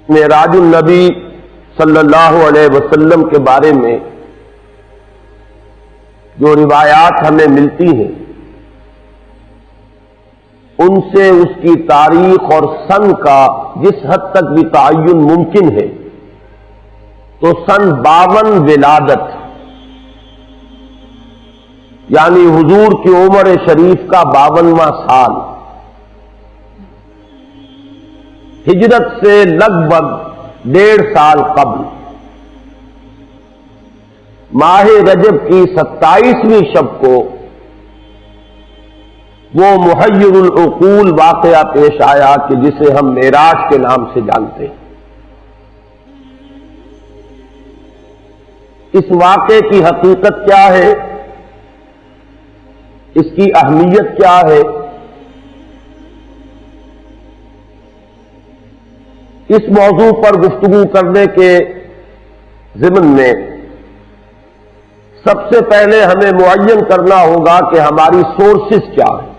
معراج النبی صلی اللہ علیہ وسلم کے بارے میں جو روایات ہمیں ملتی ہیں ان سے اس کی تاریخ اور سن کا جس حد تک بھی تعین ممکن ہے تو سن 52 ولادت یعنی حضور کی عمر شریف کا 52واں سال، ہجرت سے لگ بھگ 1.5 سال قبل ماہ رجب کی 27ویں شب کو وہ محیر العقول واقعہ پیش آیا کہ جسے ہم معراج کے نام سے جانتے ہیں۔ اس واقعے کی حقیقت کیا ہے، اس کی اہمیت کیا ہے، اس موضوع پر گفتگو کرنے کے ضمن میں سب سے پہلے ہمیں معین کرنا ہوگا کہ ہماری سورسز کیا ہیں۔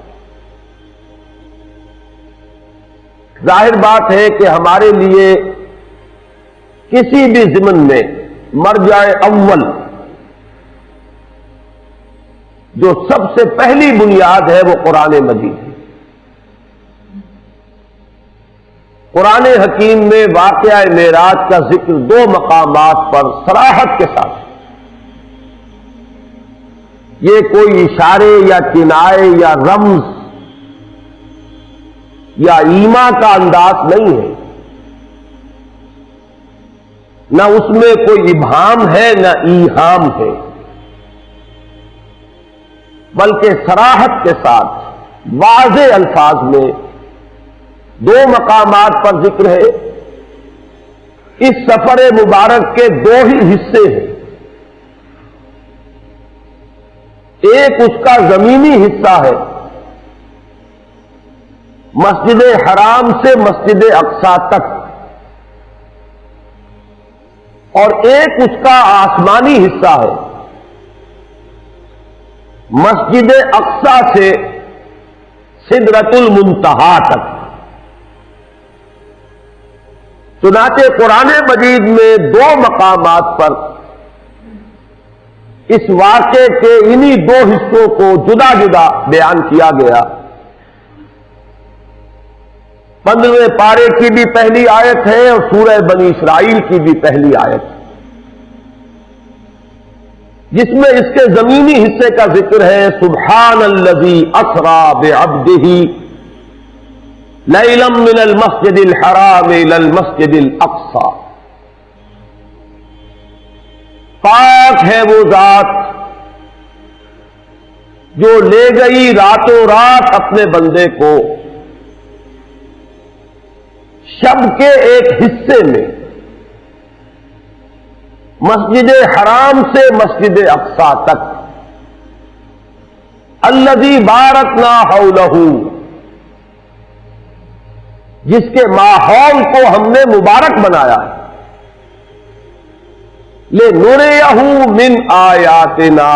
ظاہر بات ہے کہ ہمارے لیے کسی بھی ضمن میں مرجع اول جو سب سے پہلی بنیاد ہے وہ قرآن مجید ہے۔ قرآن حکیم میں واقعہ معراج کا ذکر 2 مقامات پر صراحت کے ساتھ، یہ کوئی اشارے یا کنائے یا رمز یا ایما کا انداز نہیں ہے، نہ اس میں کوئی ابہام ہے نہ ایہام ہے، بلکہ صراحت کے ساتھ واضح الفاظ میں 2 مقامات پر ذکر ہے۔ اس سفر مبارک کے 2 ہی حصے ہیں، ایک اس کا زمینی حصہ ہے، مسجد حرام سے مسجد اقصی تک، اور ایک اس کا آسمانی حصہ ہے، مسجد اقصی سے سدرۃ المنتہا تک۔ چنانچہ قرآن مجید میں 2 مقامات پر اس واقعے کے انہی 2 حصوں کو جدا جدا بیان کیا گیا۔ 15ویں پارے کی بھی پہلی آیت ہے اور سورہ بنی اسرائیل کی بھی پہلی آیت، جس میں اس کے زمینی حصے کا ذکر ہے، سبحان الذی اسری بعبدہ لیلا من المسجد الحرام الى المسجد الاقصی۔ پاک ہے وہ ذات جو لے گئی راتوں رات اپنے بندے کو شب کے ایک حصے میں مسجد حرام سے مسجد اقصی تک، الذی بارکنا حولہ، جس کے ماحول کو ہم نے مبارک بنایا ہے، لِنُرِيَهُ مِنْ آیاتنا،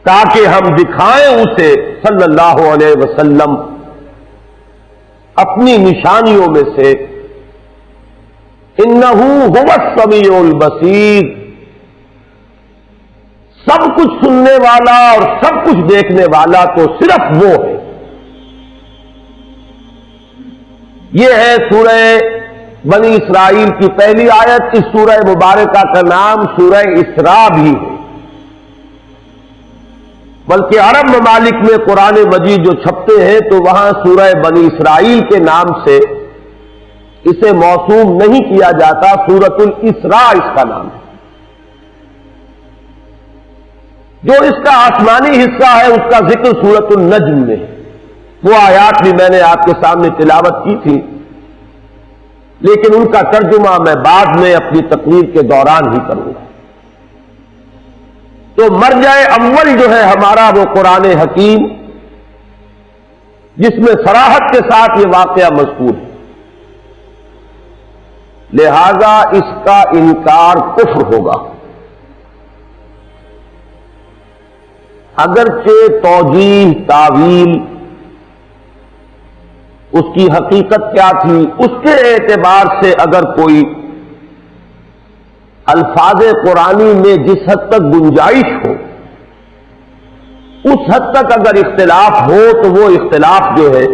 تاکہ ہم دکھائیں اسے صلی اللہ علیہ وسلم اپنی نشانیوں میں سے، انہ هو السمیع البصیر، سب کچھ سننے والا اور سب کچھ دیکھنے والا تو صرف وہ ہے۔ یہ ہے سورہ بنی اسرائیل کی پہلی آیت۔ اس سورہ مبارکہ کا نام سورہ اسراء بھی ہے، بلکہ عرب ممالک میں قرآن مجید جو چھپتے ہیں تو وہاں سورہ بنی اسرائیل کے نام سے اسے موسوم نہیں کیا جاتا، سورۃ الاسراء اس کا نام ہے۔ جو اس کا آسمانی حصہ ہے اس کا ذکر سورۃ النجم میں ہے، وہ آیات بھی میں نے آپ کے سامنے تلاوت کی تھی، لیکن ان کا ترجمہ میں بعد میں اپنی تقریر کے دوران ہی کروں گا۔ تو مرجع اول جو ہے ہمارا وہ قرآن حکیم، جس میں صراحت کے ساتھ یہ واقعہ مذکور ہے، لہذا اس کا انکار کفر ہوگا، اگرچہ توجیہ، تاویل اس کی حقیقت کیا تھی، اس کے اعتبار سے اگر کوئی الفاظ قرآنی میں جس حد تک گنجائش ہو، اس حد تک اگر اختلاف ہو تو وہ اختلاف جو ہے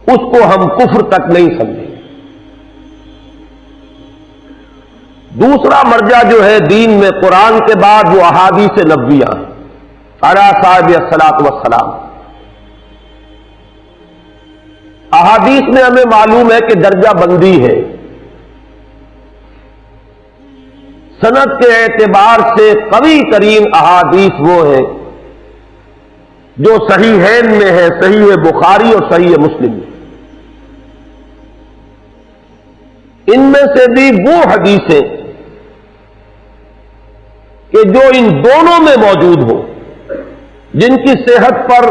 اس کو ہم کفر تک نہیں سمجھیں۔ دوسرا مرجع جو ہے دین میں قرآن کے بعد وہ احادیث نبویہ علی صاحب الصلاۃ والسلام۔ احادیث میں ہمیں معلوم ہے کہ درجہ بندی ہے، سند کے اعتبار سے قوی ترین احادیث وہ ہیں جو صحیحین میں ہے، صحیح بخاری اور صحیح مسلم میں۔ ان میں سے بھی وہ حدیثیں کہ جو ان دونوں میں موجود ہو، جن کی صحت پر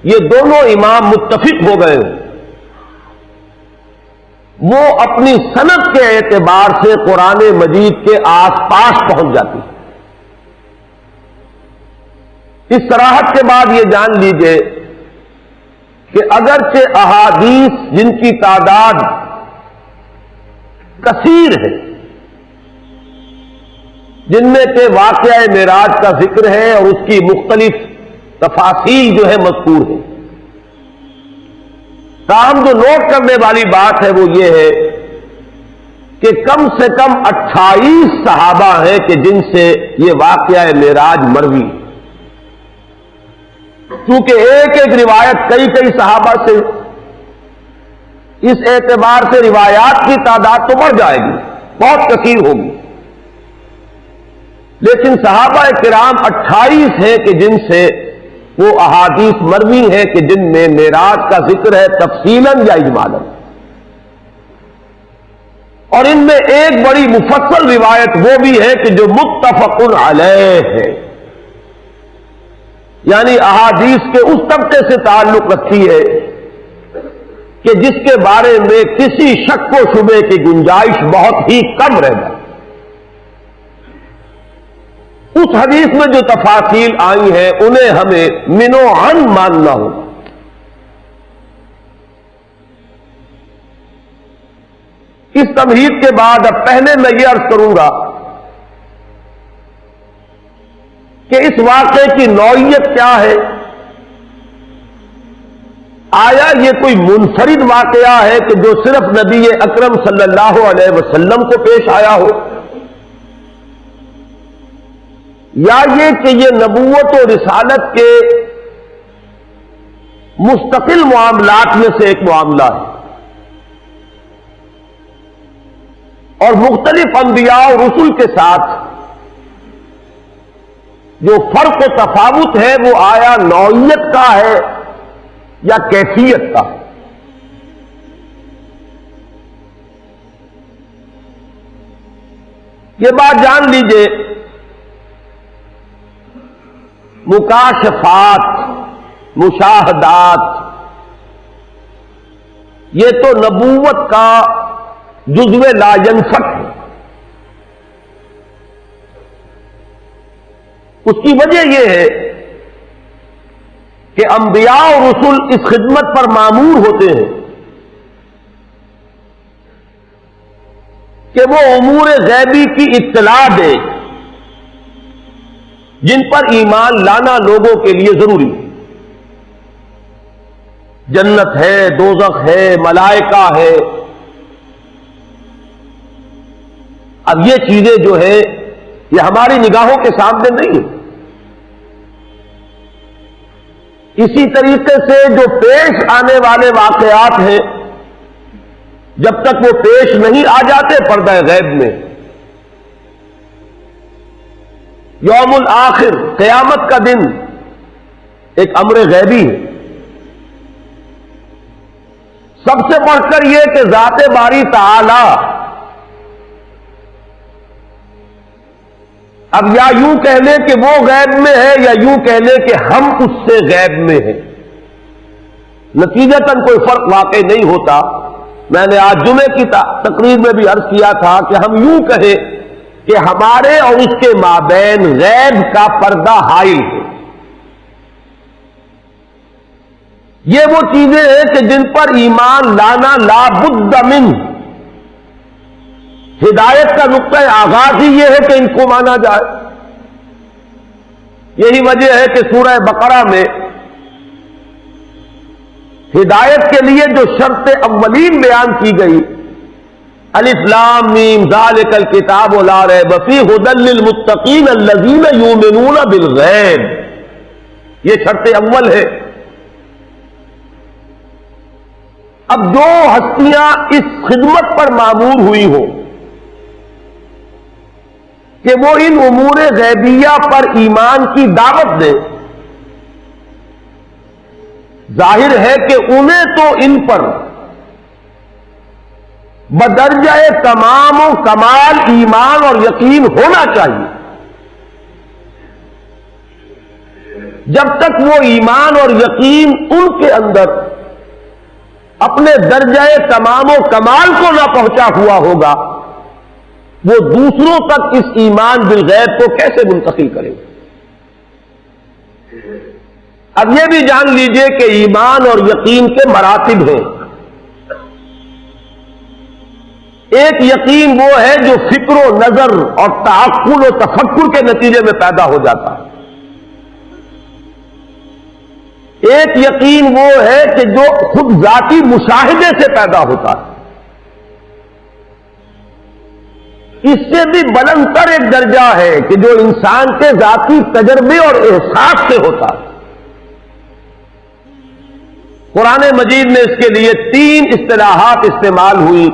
یہ دونوں امام متفق ہو گئے ہوں، وہ اپنی سند کے اعتبار سے قرآن مجید کے آس پاس پہنچ جاتی ہے۔ اس صراحت کے بعد یہ جان لیجئے کہ اگرچہ احادیث جن کی تعداد کثیر ہے، جن میں کہ واقعہ معراج کا ذکر ہے اور اس کی مختلف تفاصیل جو ہے مذکور ہے، تاہم جو نوٹ کرنے والی بات ہے وہ یہ ہے کہ کم سے کم 28 صحابہ ہیں کہ جن سے یہ واقعہ معراج مروی، چونکہ ایک ایک روایت کئی کئی صحابہ سے، اس اعتبار سے روایات کی تعداد تو بڑھ جائے گی، بہت کثیر ہوگی، لیکن صحابہ کرام 28 ہیں کہ جن سے وہ احادیث مروی ہیں کہ جن میں معراج کا ذکر ہے تفصیلاً یا اجمالاً۔ اور ان میں ایک بڑی مفصل روایت وہ بھی ہے کہ جو متفق علیہ ہے، یعنی احادیث کے اس طبقے سے تعلق رکھتی ہے کہ جس کے بارے میں کسی شک و شبے کی گنجائش بہت ہی کم رہ جائے۔ اس حدیث میں جو تفاصیل آئی ہیں انہیں ہمیں منو عن ماننا ہوگا۔ اس تمہید کے بعد اب پہلے میں یہ عرض کروں گا کہ اس واقعے کی نوعیت کیا ہے۔ آیا یہ کوئی منفرد واقعہ ہے کہ جو صرف نبی اکرم صلی اللہ علیہ وسلم کو پیش آیا ہو، یا یہ کہ یہ نبوت و رسالت کے مستقل معاملات میں سے ایک معاملہ ہے، اور مختلف انبیاء اور رسل کے ساتھ جو فرق و تفاوت ہے وہ آیا نوعیت کا ہے یا کیفیت کا ہے۔ یہ بات جان لیجئے، مکاشفات، مشاہدات، یہ تو نبوت کا جزو لا ینفک ہے۔ اس کی وجہ یہ ہے کہ انبیاء اور رسل اس خدمت پر مامور ہوتے ہیں کہ وہ امور غیبی کی اطلاع دے جن پر ایمان لانا لوگوں کے لیے ضروری ہے۔ جنت ہے، دوزخ ہے، ملائکہ ہے۔ اب یہ چیزیں جو ہے یہ ہماری نگاہوں کے سامنے نہیں ہے۔ اسی طریقے سے جو پیش آنے والے واقعات ہیں، جب تک وہ پیش نہیں آ جاتے پردہ غیب میں، یوم الآخر، قیامت کا دن، ایک امر غیبی ہے۔ سب سے بڑھ کر یہ کہ ذات باری تعالی اب یا یوں کہہ لیں کہ وہ غیب میں ہے یا یوں کہہ لیں کہ ہم اس سے غیب میں ہیں، نتیجتاً کوئی فرق واقع نہیں ہوتا۔ میں نے آج جمعے کی تقریر میں بھی عرض کیا تھا کہ ہم یوں کہیں کہ ہمارے اور اس کے مابین غیب کا پردہ حائل ہے۔ یہ وہ چیزیں ہیں کہ جن پر ایمان لانا لا بد من، ہدایت کا نقطۂ آغاز ہی یہ ہے کہ ان کو مانا جائے۔ یہی وجہ ہے کہ سورہ بقرہ میں ہدایت کے لیے جو شرط اولین بیان کی گئی، الف لام میم ذالک الکتاب لا ریب فیہ ھدی للمتقین الذین یؤمنون بالغیب، یہ شرط اول ہے۔ اب جو ہستیاں اس خدمت پر مامور ہوئی ہوں کہ وہ ان امور غیبیہ پر ایمان کی دعوت دے، ظاہر ہے کہ انہیں تو ان پر بدرجہ تمام و کمال ایمان اور یقین ہونا چاہیے۔ جب تک وہ ایمان اور یقین ان کے اندر اپنے درجہ تمام و کمال کو نہ پہنچا ہوا ہوگا، وہ دوسروں تک اس ایمان بالغیب کو کیسے منتقل کریں گے؟ اب یہ بھی جان لیجئے کہ ایمان اور یقین کے مراتب ہیں۔ ایک یقین وہ ہے جو فکر و نظر اور تعقل و تفکر کے نتیجے میں پیدا ہو جاتا ہے۔ ایک یقین وہ ہے کہ جو خود ذاتی مشاہدے سے پیدا ہوتا ہے۔ اس سے بھی بلند تر ایک درجہ ہے کہ جو انسان کے ذاتی تجربے اور احساس سے ہوتا ہے۔ قرآن مجید میں اس کے لیے 3 اصطلاحات استعمال ہوئی: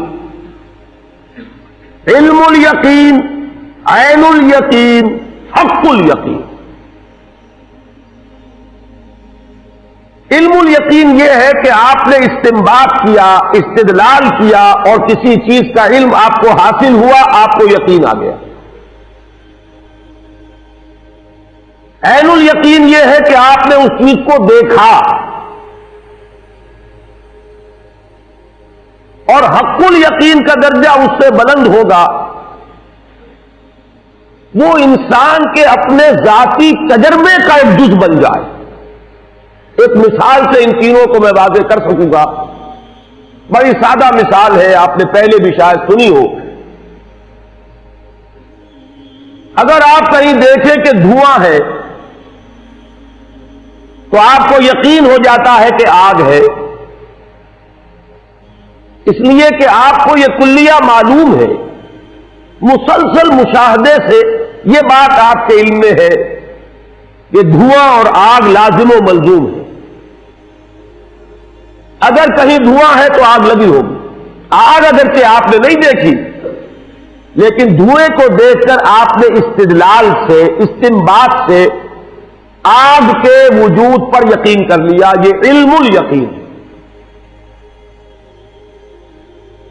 علم الیقین، عین الیقین، حق الیقین۔ علم الیقین یہ ہے کہ آپ نے استنباط کیا، استدلال کیا اور کسی چیز کا علم آپ کو حاصل ہوا، آپ کو یقین آ گیا۔ عین الیقین یہ ہے کہ آپ نے اس چیز کو دیکھا، اور حق الیقین کا درجہ اس سے بلند ہوگا، وہ انسان کے اپنے ذاتی تجربے کا ایک جز بن جائے۔ ایک مثال سے ان تینوں کو میں واضح کر سکوں گا، بڑی سادہ مثال ہے، آپ نے پہلے بھی شاید سنی ہو۔ اگر آپ کہیں دیکھیں کہ دھواں ہے تو آپ کو یقین ہو جاتا ہے کہ آگ ہے، اس لیے کہ آپ کو یہ کلیہ معلوم ہے، مسلسل مشاہدے سے یہ بات آپ کے علم میں ہے کہ دھواں اور آگ لازم و ملزوم ہے۔ اگر کہیں دھواں ہے تو آگ لگی ہوگی۔ آگ اگرچہ آپ نے نہیں دیکھی، لیکن دھوئیں کو دیکھ کر آپ نے استدلال سے، استنباط سے آگ کے وجود پر یقین کر لیا، یہ علم الیقین۔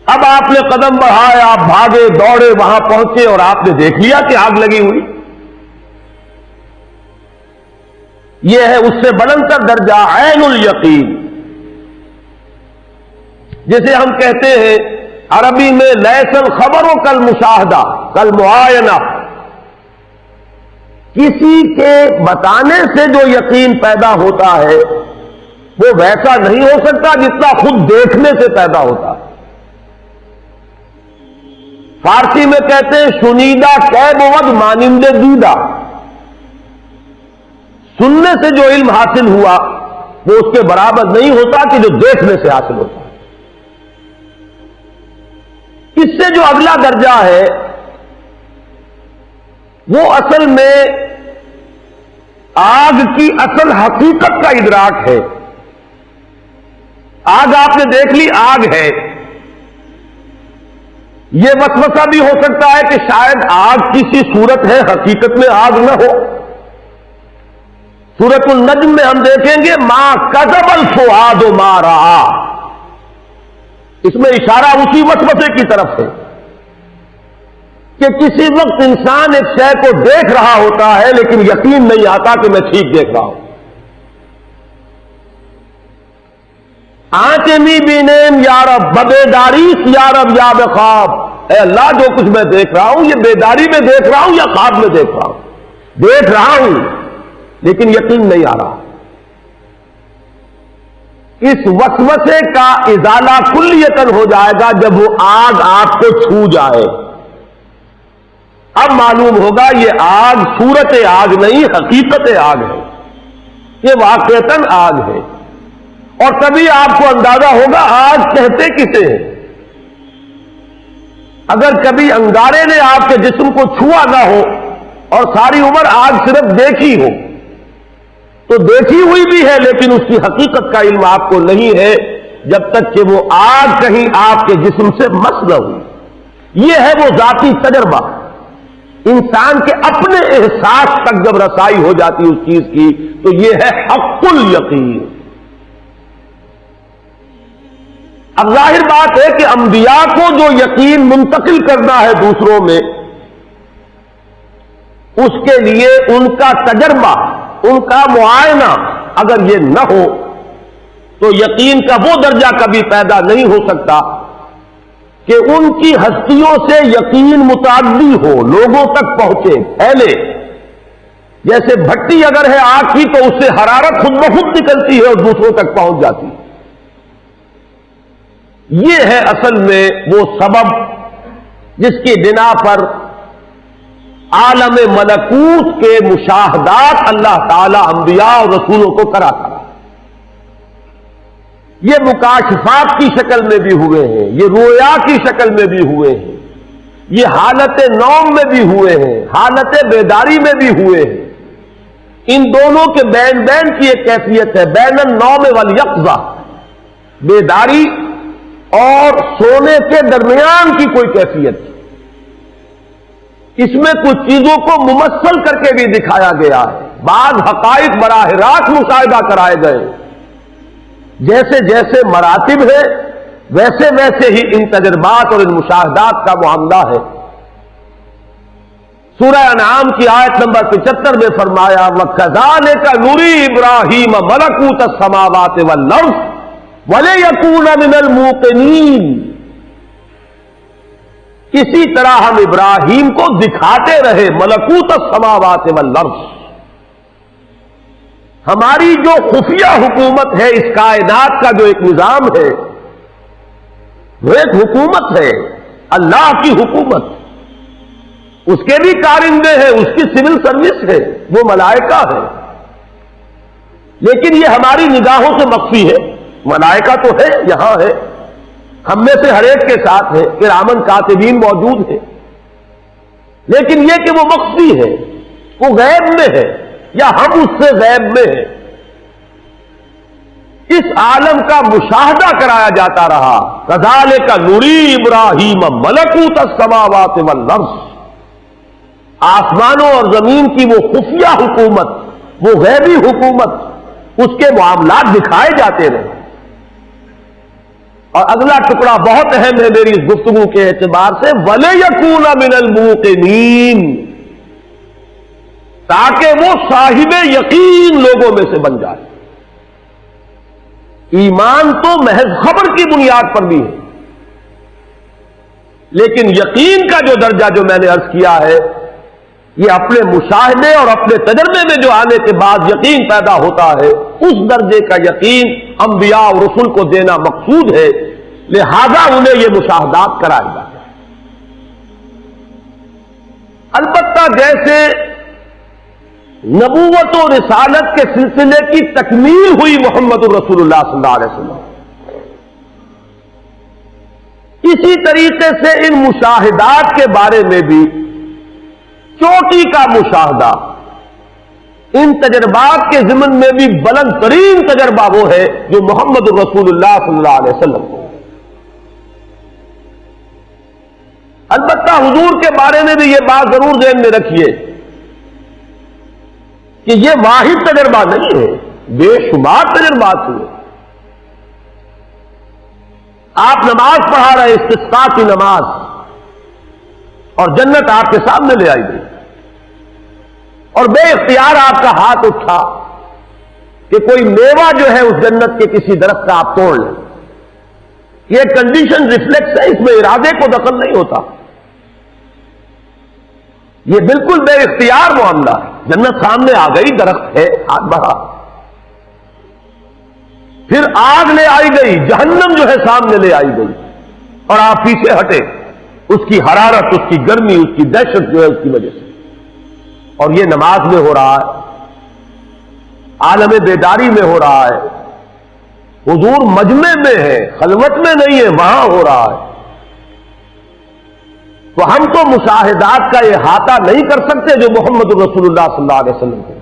اب آپ نے قدم بڑھائے، آپ بھاگے دوڑے، وہاں پہنچے اور آپ نے دیکھ لیا کہ آگ لگی ہوئی۔ یہ ہے اس سے بلند تر درجہ عین الیقین، جسے ہم کہتے ہیں عربی میں لیس الخبر کالمشاہدہ کالمعائنہ، کسی کے بتانے سے جو یقین پیدا ہوتا ہے وہ ویسا نہیں ہو سکتا جتنا خود دیکھنے سے پیدا ہوتا ہے۔ فارسی میں کہتے ہیں شنیدہ کہ بود مانند دیدہ، سننے سے جو علم حاصل ہوا وہ اس کے برابر نہیں ہوتا کہ جو دیکھنے سے حاصل ہوتا ہے۔ اس سے جو اگلا درجہ ہے وہ اصل میں آگ کی اصل حقیقت کا ادراک ہے۔ آگ آپ نے دیکھ لی، آگ ہے۔ یہ وسوسہ بھی ہو سکتا ہے کہ شاید آگ کسی صورت ہے، حقیقت میں آگ نہ ہو۔ سورۃ النجم میں ہم دیکھیں گے ما کذب الفؤاد ما رأى، اس میں اشارہ اسی وسوسے کی طرف ہے کہ کسی وقت انسان ایک شے کو دیکھ رہا ہوتا ہے لیکن یقین نہیں آتا کہ میں ٹھیک دیکھ رہا ہوں۔ آنکھیں می بینیم یا رب ببیداریس یا رب یا بخواب، اے اللہ جو کچھ میں دیکھ رہا ہوں یہ بیداری میں دیکھ رہا ہوں یا خواب میں دیکھ رہا ہوں؟ دیکھ رہا ہوں لیکن یقین نہیں آ رہا۔ اس وسوسے کا ازالہ کلیتاً ہو جائے گا جب وہ آگ آپ کو چھو جائے. اب معلوم ہوگا یہ آگ صورت آگ نہیں، حقیقت آگ ہے، یہ واقعتاً آگ ہے. اور تبھی آپ کو اندازہ ہوگا آگ کہتے کسے ہیں. اگر کبھی انگارے نے آپ کے جسم کو چھوا نہ ہو اور ساری عمر آگ صرف دیکھی ہو تو دیکھی ہوئی بھی ہے، لیکن اس کی حقیقت کا علم آپ کو نہیں ہے جب تک کہ وہ آگ کہیں آپ کے جسم سے مس نہ ہوئی. یہ ہے وہ ذاتی تجربہ. انسان کے اپنے احساس تک جب رسائی ہو جاتی اس چیز کی تو یہ ہے حق الیقین. اب ظاہر بات ہے کہ انبیاء کو جو یقین منتقل کرنا ہے دوسروں میں، اس کے لیے ان کا تجربہ، ان کا معائنہ اگر یہ نہ ہو تو یقین کا وہ درجہ کبھی پیدا نہیں ہو سکتا کہ ان کی ہستیوں سے یقین متعدی ہو، لوگوں تک پہنچے، پھیلے. جیسے بھٹی اگر ہے آگ کی تو اس سے حرارت خود بخود نکلتی ہے اور دوسروں تک پہنچ جاتی ہے. یہ ہے اصل میں وہ سبب جس کی بنا پر عالم ملکوت کے مشاہدات اللہ تعالی انبیاء اور رسولوں کو کراتا ہے. یہ مکاشفات کی شکل میں بھی ہوئے ہیں، یہ رویا کی شکل میں بھی ہوئے ہیں، یہ حالت نوم میں بھی ہوئے ہیں، حالت بیداری میں بھی ہوئے ہیں. ان دونوں کے بین بین کی ایک کیفیت ہے، بین النوم والیقظہ، بیداری اور سونے کے درمیان کی کوئی کیفیت. اس میں کچھ چیزوں کو ممثل کر کے بھی دکھایا گیا ہے، بعض حقائق براہ راست مشاہدہ کرائے گئے. جیسے جیسے مراتب ہے ویسے ویسے ہی ان تجربات اور ان مشاہدات کا معاملہ ہے. سورہ انعام کی آیت نمبر 75 میں فرمایا وَكَذَلِكَ نُرِي إِبْرَاهِيمَ مَلَكُوتَ السَّمَاوَاتِ وَالْأَرْضِ وَلِيَكُونَ مِنَ الْمُوقِنِينَ. اسی طرح ہم ابراہیم کو دکھاتے رہے ملکوت السماوات والارض. ہماری جو خفیہ حکومت ہے اس کائنات کا جو ایک نظام ہے وہ ایک حکومت ہے، اللہ کی حکومت. اس کے بھی کارندے ہیں، اس کی سول سروس ہے، وہ ملائکہ ہے، لیکن یہ ہماری نگاہوں سے مخفی ہے. ملائکہ تو ہے، یہاں ہے، ہم میں سے ہر ایک کے ساتھ ہے، کرامن کاتبین موجود ہے، لیکن یہ کہ وہ مخفی ہے، وہ غیب میں ہے یا ہم اس سے غیب میں ہیں. اس عالم کا مشاہدہ کرایا جاتا رہا. کذالک نری ابراہیم ملکوت السماوات والارض. آسمانوں اور زمین کی وہ خفیہ حکومت، وہ غیبی حکومت، اس کے معاملات دکھائے جاتے رہے. اور اگلا ٹکڑا بہت اہم ہے میری اس گفتگو کے اعتبار سے، وَلِيَكُونَ مِنَ الْمُوقِنِينَ، تاکہ وہ صاحب یقین لوگوں میں سے بن جائے. ایمان تو محض خبر کی بنیاد پر بھی ہے، لیکن یقین کا جو درجہ جو میں نے عرض کیا ہے یہ اپنے مشاہدے اور اپنے تجربے میں جو آنے کے بعد یقین پیدا ہوتا ہے، اس درجے کا یقین انبیاء اور رسول کو دینا مقصود ہے. لہذا انہیں یہ مشاہدات کرائے جاتے ہیں. البتہ جیسے نبوت و رسالت کے سلسلے کی تکمیل ہوئی محمد الرسول اللہ صلی اللہ علیہ وسلم، اسی طریقے سے ان مشاہدات کے بارے میں بھی چوٹی کا مشاہدہ، ان تجربات کے ضمن میں بھی بلند ترین تجربہ وہ ہے جو محمد الرسول اللہ صلی اللہ علیہ وسلم کو. البتہ حضور کے بارے میں بھی یہ بات ضرور ذہن میں رکھیے کہ یہ واحد تجربہ نہیں ہے، بے شمار تجربات ہوئے. آپ نماز پڑھا رہے، استسقاء کی نماز، اور جنت آپ کے سامنے لے آئی گئی، اور بے اختیار آپ کا ہاتھ اٹھا کہ کوئی میوہ جو ہے اس جنت کے کسی درخت کا آپ توڑ لیں. یہ کنڈیشن ریفلیکس ہے، اس میں ارادے کو دخل نہیں ہوتا، یہ بالکل بے اختیار معاملہ ہے. جنت سامنے آ گئی، درخت ہے، ہاتھ بڑھا. پھر آگ لے آئی گئی، جہنم جو ہے سامنے لے آئی گئی، اور آپ پیچھے ہٹے، اس کی حرارت، اس کی گرمی، اس کی دہشت جو ہے اس کی وجہ سے۔ اور یہ نماز میں ہو رہا ہے، عالم بیداری میں ہو رہا ہے، حضور مجمع میں ہے، خلوت میں نہیں ہے، وہاں ہو رہا ہے۔ تو ہم تو مشاہدات کا احاطہ نہیں کر سکتے جو محمد رسول اللہ صلی اللہ علیہ وسلم کو۔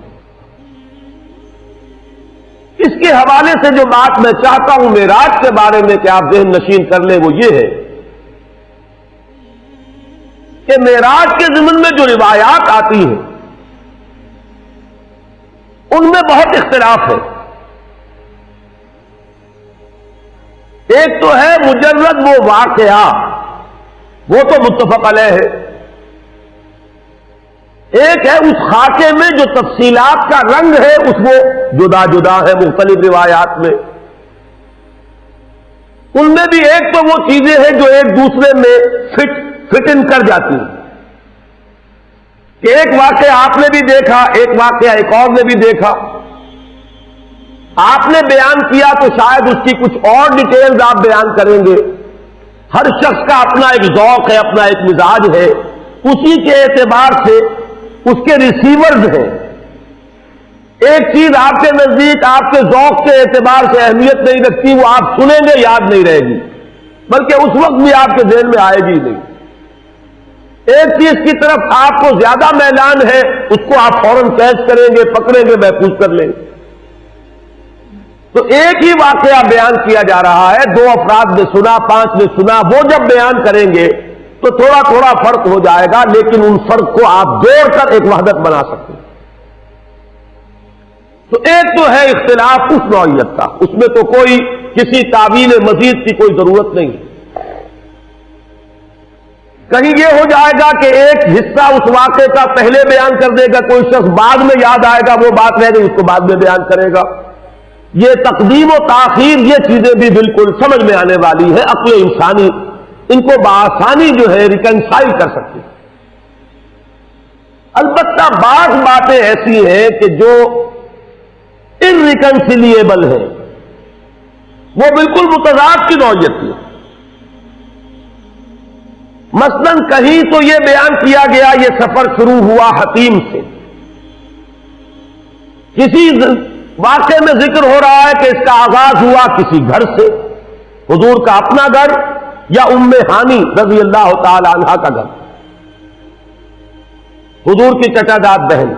اس کے حوالے سے جو بات میں چاہتا ہوں معراج کے بارے میں کہ آپ ذہن نشین کر لیں، وہ یہ ہے کہ معراج کے ضمن میں جو روایات آتی ہیں ان میں بہت اختلاف ہے۔ ایک تو ہے مجرد وہ واقعہ، وہ تو متفق علیہ ہے۔ ایک ہے اس خاکے میں جو تفصیلات کا رنگ ہے، اس وہ جدا جدا ہے مختلف روایات میں۔ ان میں بھی ایک تو وہ چیزیں ہیں جو ایک دوسرے میں فٹ ان کر جاتی ہیں کہ ایک واقعہ آپ نے بھی دیکھا، ایک واقعہ ایک اور نے بھی دیکھا، آپ نے بیان کیا تو شاید اس کی کچھ اور ڈیٹیلز آپ بیان کریں گے۔ ہر شخص کا اپنا ایک ذوق ہے، اپنا ایک مزاج ہے، اسی کے اعتبار سے اس کے ریسیورز ہیں۔ ایک چیز آپ کے نزدیک آپ کے ذوق کے اعتبار سے اہمیت نہیں رکھتی، وہ آپ سنیں گے یاد نہیں رہے گی، بلکہ اس وقت بھی آپ کے ذہن میں آئے گی نہیں۔ ایک چیز کی طرف آپ کو زیادہ میلان ہے، اس کو آپ فوراً کیچ کریں گے، پکڑیں گے، محفوظ کر لیں گے۔ تو ایک ہی واقعہ بیان کیا جا رہا ہے، 2 افراد نے سنا، 5 نے سنا، وہ جب بیان کریں گے تو تھوڑا تھوڑا فرق ہو جائے گا، لیکن ان فرق کو آپ جوڑ کر ایک وحدت بنا سکتے ہیں۔ تو ایک تو ہے اختلاف اس نوعیت کا، اس میں تو کوئی کسی تعویل مزید کی کوئی ضرورت نہیں۔ کہیں یہ ہو جائے گا کہ ایک حصہ اس واقعے کا پہلے بیان کر دے گا، کوئی شخص بعد میں یاد آئے گا، وہ بات رہ گئی، اس کو بعد میں بیان کرے گا۔ یہ تقدیم و تاخیر، یہ چیزیں بھی بالکل سمجھ میں آنے والی ہے، عقل انسانی ان کو بآسانی جو ہے ریکنسائل کر سکتے۔ البتہ بعض باتیں ایسی ہیں کہ جو انریکنسیلیبل ہیں، وہ بالکل متضاد کی نوعیت کی۔ مثلا کہیں تو یہ بیان کیا گیا یہ سفر شروع ہوا حتیم سے، کسی واقعے میں ذکر ہو رہا ہے کہ اس کا آغاز ہوا کسی گھر سے، حضور کا اپنا گھر یا ام ہانی رضی اللہ تعالی عنہا کا گھر، حضور کی چچا زاد بہن۔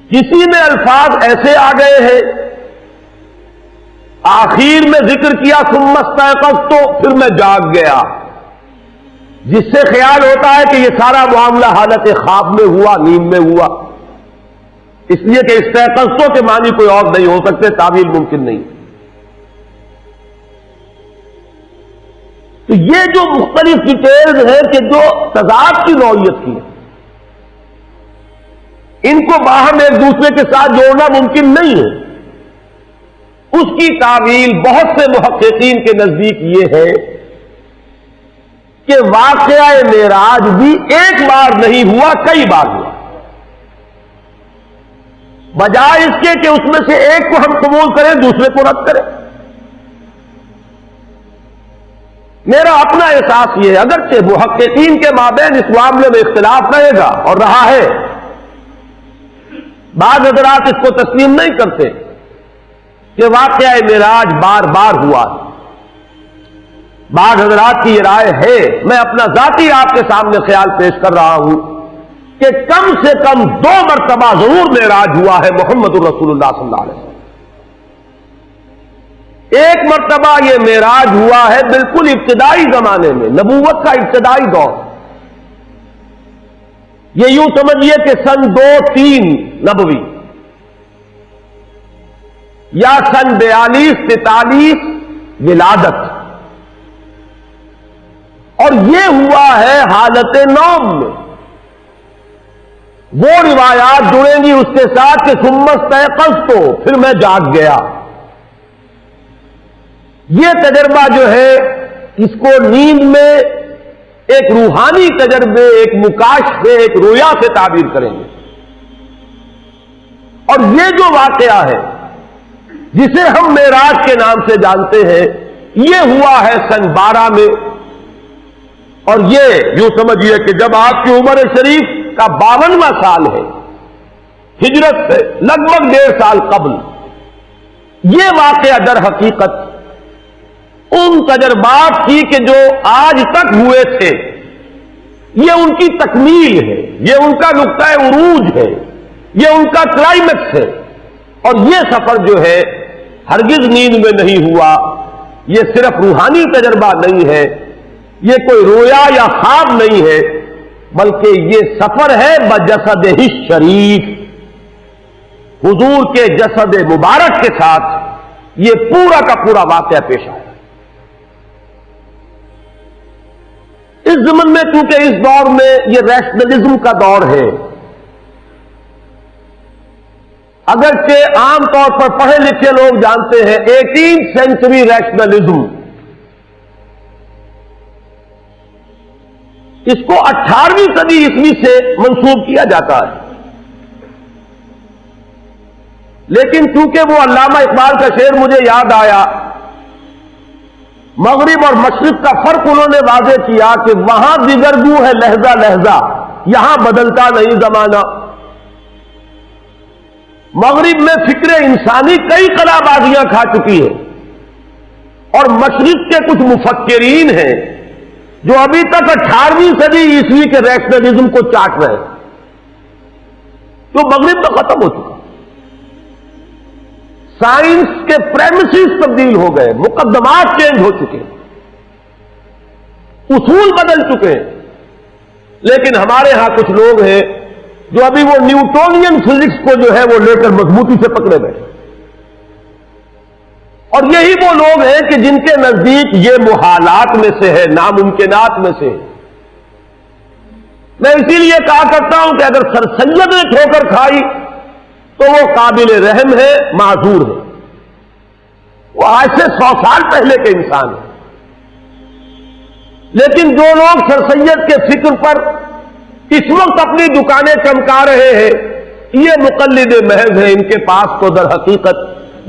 کسی میں الفاظ ایسے آ گئے ہیں، آخر میں ذکر کیا ثم استيقظت، تو پھر میں جاگ گیا، جس سے خیال ہوتا ہے کہ یہ سارا معاملہ حالت خواب میں ہوا، نیند میں ہوا، اس لیے کہ استيقظت کے معنی کوئی اور نہیں ہو سکتے، تعویل ممکن نہیں۔ تو یہ جو مختلف ڈیٹیلز ہیں کہ جو تضاد کی نوعیت کی ہے، ان کو باہم ایک دوسرے کے ساتھ جوڑنا ممکن نہیں ہے۔ اس کی تعویل بہت سے محققین کے نزدیک یہ ہے کہ واقعہ معراج بھی ایک بار نہیں ہوا، کئی بار ہوا، بجائے اس کے کہ اس میں سے ایک کو ہم قبول کریں دوسرے کو رد کریں۔ میرا اپنا احساس یہ ہے، اگرچہ محققین کے مابین اس معاملے میں اختلاف رہے گا اور رہا ہے، بعض حضرات اس کو تسلیم نہیں کرتے کہ واقعہ معراج بار بار ہوا ہے، بعض حضرات کی یہ رائے ہے، میں اپنا ذاتی آپ کے سامنے خیال پیش کر رہا ہوں کہ کم سے کم 2 مرتبہ ضرور معراج ہوا ہے محمد الرسول اللہ صلی اللہ علیہ وسلم۔ ایک مرتبہ یہ معراج ہوا ہے بالکل ابتدائی زمانے میں، نبوت کا ابتدائی دور، یہ یوں سمجھیے کہ سن 2-3 نبوی یا سن 42-43 ولادت، اور یہ ہوا ہے حالت نوم میں۔ وہ روایات جڑیں گی اس کے ساتھ کہ ثم استيقظت، پھر میں جاگ گیا۔ یہ تجربہ جو ہے اس کو نیند میں ایک روحانی تجربے، ایک مکاشفے، ایک رویا سے تعبیر کریں گے۔ اور یہ جو واقعہ ہے جسے ہم معراج کے نام سے جانتے ہیں، یہ ہوا ہے سن 12 میں، اور یہ یوں سمجھیے کہ جب آپ کی عمر شریف کا 52واں سال ہے ہجرت سے لگ بھگ 1.5 سال قبل، یہ واقعہ در حقیقت ان تجربات کی کہ جو آج تک ہوئے تھے، یہ ان کی تکمیل ہے، یہ ان کا نقطہ عروج ہے، یہ ان کا کلائمیکس ہے، اور یہ سفر جو ہے ہرگز نیند میں نہیں ہوا، یہ صرف روحانی تجربہ نہیں ہے، یہ کوئی رویا یا خواب نہیں ہے، بلکہ یہ سفر ہے بجسد ہی شریف، حضور کے جسد مبارک کے ساتھ یہ پورا کا پورا واقعہ پیش آیا۔ اس ضمن میں چونکہ اس دور میں یہ ریشنلزم کا دور ہے، اگرچہ عام طور پر پڑھے لکھے لوگ جانتے ہیں 18 سینچری ریشنلزم، اس کو 18ویں صدی عیسوی سے منسوب کیا جاتا ہے، لیکن چونکہ وہ علامہ اقبال کا شعر مجھے یاد آیا، مغرب اور مشرق کا فرق انہوں نے واضح کیا کہ وہاں دیگرگو ہے لہجہ لہجہ، یہاں بدلتا نہیں زمانہ۔ مغرب میں فکر انسانی کئی قلابازیاں کھا چکی ہے، اور مشرق کے کچھ مفکرین ہیں جو ابھی تک 18ویں صدی عیسوی کے ریشنلزم کو چاٹ رہے ہیں، تو مغرب تو ختم ہو چکا، سائنس کے پریمیسز تبدیل ہو گئے، مقدمات چینج ہو چکے، اصول بدل چکے ہیں، لیکن ہمارے ہاں کچھ لوگ ہیں جو ابھی وہ نیوٹونین فزکس کو جو ہے وہ لے کر مضبوطی سے پکڑے بیٹھے، اور یہی وہ لوگ ہیں کہ جن کے نزدیک یہ محالات میں سے ہے، ناممکنات میں سے ہے۔ میں اسی لیے کہا کرتا ہوں کہ اگر سر سید نے ٹھوکر کھائی تو وہ قابل رحم ہے، معذور ہے، وہ آج سے 100 سال پہلے کے انسان ہے، لیکن جو لوگ سر سید کے فکر پر اس وقت اپنی دکانیں چمکا رہے ہیں، یہ مقلد محض ہیں، ان کے پاس تو در حقیقت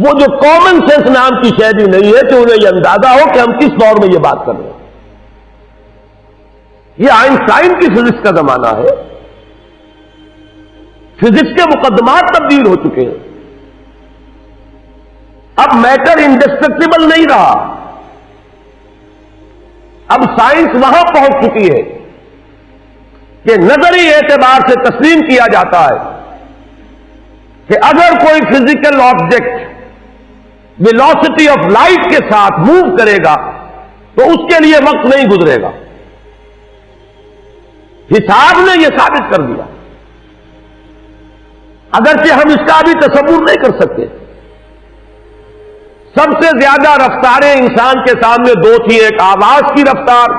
وہ جو کامن سینس نام کی شے بھی نہیں ہے کہ انہیں یہ اندازہ ہو کہ ہم کس دور میں یہ بات کر رہے ہیں۔ یہ آئنسٹائن کی فزکس کا زمانہ ہے، فزکس کے مقدمات تبدیل ہو چکے ہیں، اب میٹر انڈسٹرکٹیبل نہیں رہا، اب سائنس وہاں پہنچ چکی ہے کہ نظری اعتبار سے تسلیم کیا جاتا ہے کہ اگر کوئی physical object velocity of light کے ساتھ موو کرے گا تو اس کے لیے وقت نہیں گزرے گا۔ حساب نے یہ ثابت کر دیا، اگرچہ ہم اس کا بھی تصور نہیں کر سکتے۔ سب سے زیادہ رفتاریں انسان کے سامنے دو تھی، ایک آواز کی رفتار،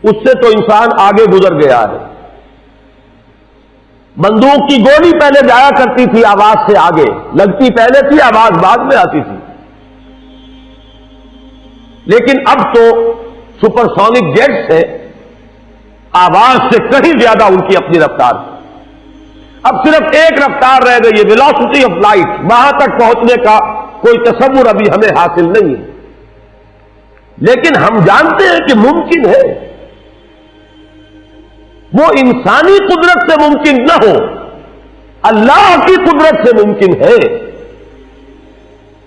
اس سے تو انسان آگے گزر گیا ہے، بندوق کی گولی پہلے جایا کرتی تھی آواز سے آگے، لگتی پہلے تھی، آواز بعد میں آتی تھی، لیکن اب تو سپر سونک جیٹس ہے، آواز سے کہیں زیادہ ان کی اپنی رفتار ہے۔ اب صرف ایک رفتار رہ گئی ہے، ویلوسٹی آف لائٹ، وہاں تک پہنچنے کا کوئی تصور ابھی ہمیں حاصل نہیں ہے، لیکن ہم جانتے ہیں کہ ممکن ہے، وہ انسانی قدرت سے ممکن نہ ہو، اللہ کی قدرت سے ممکن ہے۔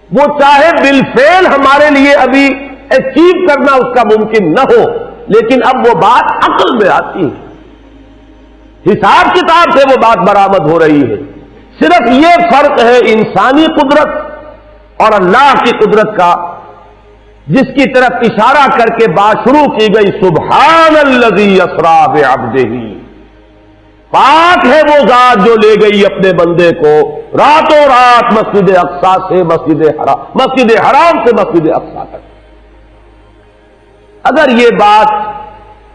وہ چاہے بالفعل ہمارے لیے ابھی اچیو کرنا اس کا ممکن نہ ہو، لیکن اب وہ بات عقل میں آتی ہے، حساب کتاب سے وہ بات برآمد ہو رہی ہے۔ صرف یہ فرق ہے انسانی قدرت اور اللہ کی قدرت کا، جس کی طرف اشارہ کر کے بات شروع کی گئی، سبحان الذی اسری بعبدہ، پاک ہے وہ ذات جو لے گئی اپنے بندے کو راتوں رات مسجد اقصی سے مسجد حرام سے مسجد اقصی تک۔ اگر یہ بات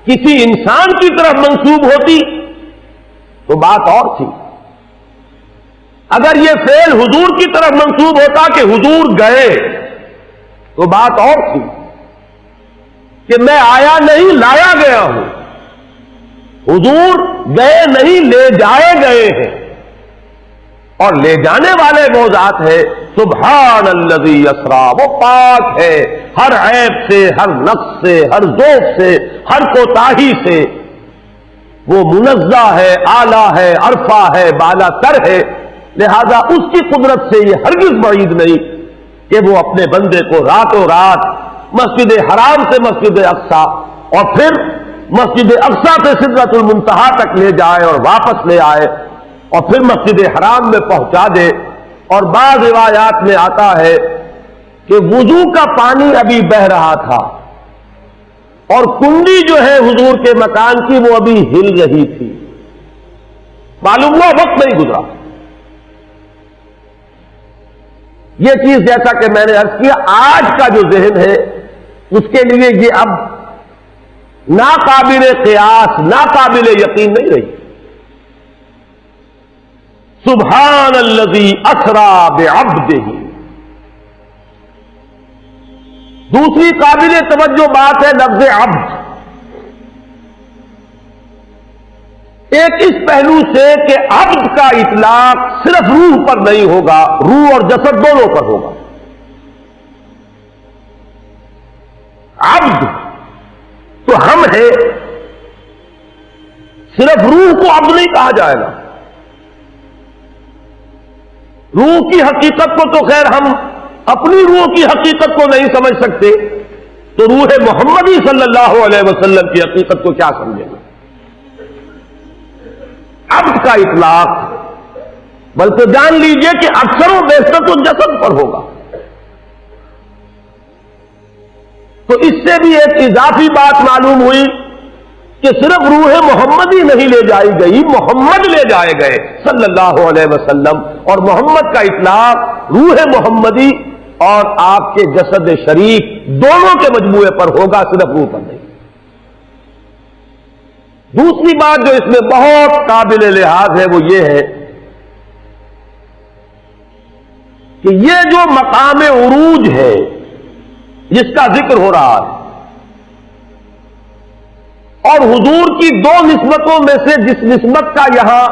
کسی انسان کی طرف منسوب ہوتی تو بات اور تھی، اگر یہ فعل حضور کی طرف منسوب ہوتا کہ حضور گئے تو بات اور تھی کہ میں آیا نہیں لایا گیا ہوں، حضور گئے نہیں لے جائے گئے ہیں، اور لے جانے والے وہ ذات ہے سبحان الذی اسرا، وہ پاک ہے ہر عیب سے، ہر نقص سے، ہر ذوق سے، ہر کوتاہی سے، وہ منزہ ہے، اعلیٰ ہے، عرفہ ہے، بالا تر ہے، لہذا اس کی قدرت سے یہ ہرگز بعید نہیں کہ وہ اپنے بندے کو راتوں رات مسجد حرام سے مسجد اقصیٰ اور پھر مسجد اقصیٰ سے سدرۃ المنتہا تک لے جائے اور واپس لے آئے اور پھر مسجد حرام میں پہنچا دے۔ اور بعض روایات میں آتا ہے کہ وضو کا پانی ابھی بہہ رہا تھا اور کنڈی جو ہے حضور کے مکان کی وہ ابھی ہل رہی تھی، معلوم ہوا وقت نہیں گزرا۔ یہ چیز جیسا کہ میں نے عرض کیا آج کا جو ذہن ہے اس کے لیے یہ اب ناقابل قیاس، ناقابل یقین نہیں رہی۔ سبحان الذی اسرا بعبدہ، دوسری قابل توجہ بات ہے لفظ عبد، ایک اس پہلو سے کہ عبد کا اطلاق صرف روح پر نہیں ہوگا، روح اور جسد دونوں پر ہوگا۔ عبد تو ہم ہیں، صرف روح کو عبد نہیں کہا جائے گا۔ روح کی حقیقت کو تو خیر ہم اپنی روح کی حقیقت کو نہیں سمجھ سکتے، تو روح محمدی صلی اللہ علیہ وسلم کی حقیقت کو کیا سمجھیں گے؟ عبد کا اطلاق بلکہ جان لیجئے کہ اکثر و بیشتر تو جسد پر ہوگا، تو اس سے بھی ایک اضافی بات معلوم ہوئی کہ صرف روح محمدی نہیں لے جائی گئی، محمد لے جائے گئے صلی اللہ علیہ وسلم، اور محمد کا اطلاق روح محمدی اور آپ کے جسد شریف دونوں کے مجموعے پر ہوگا، صرف روح پر نہیں۔ دوسری بات جو اس میں بہت قابل لحاظ ہے وہ یہ ہے کہ یہ جو مقام عروج ہے جس کا ذکر ہو رہا ہے، اور حضور کی دو نسبتوں میں سے جس نسبت کا یہاں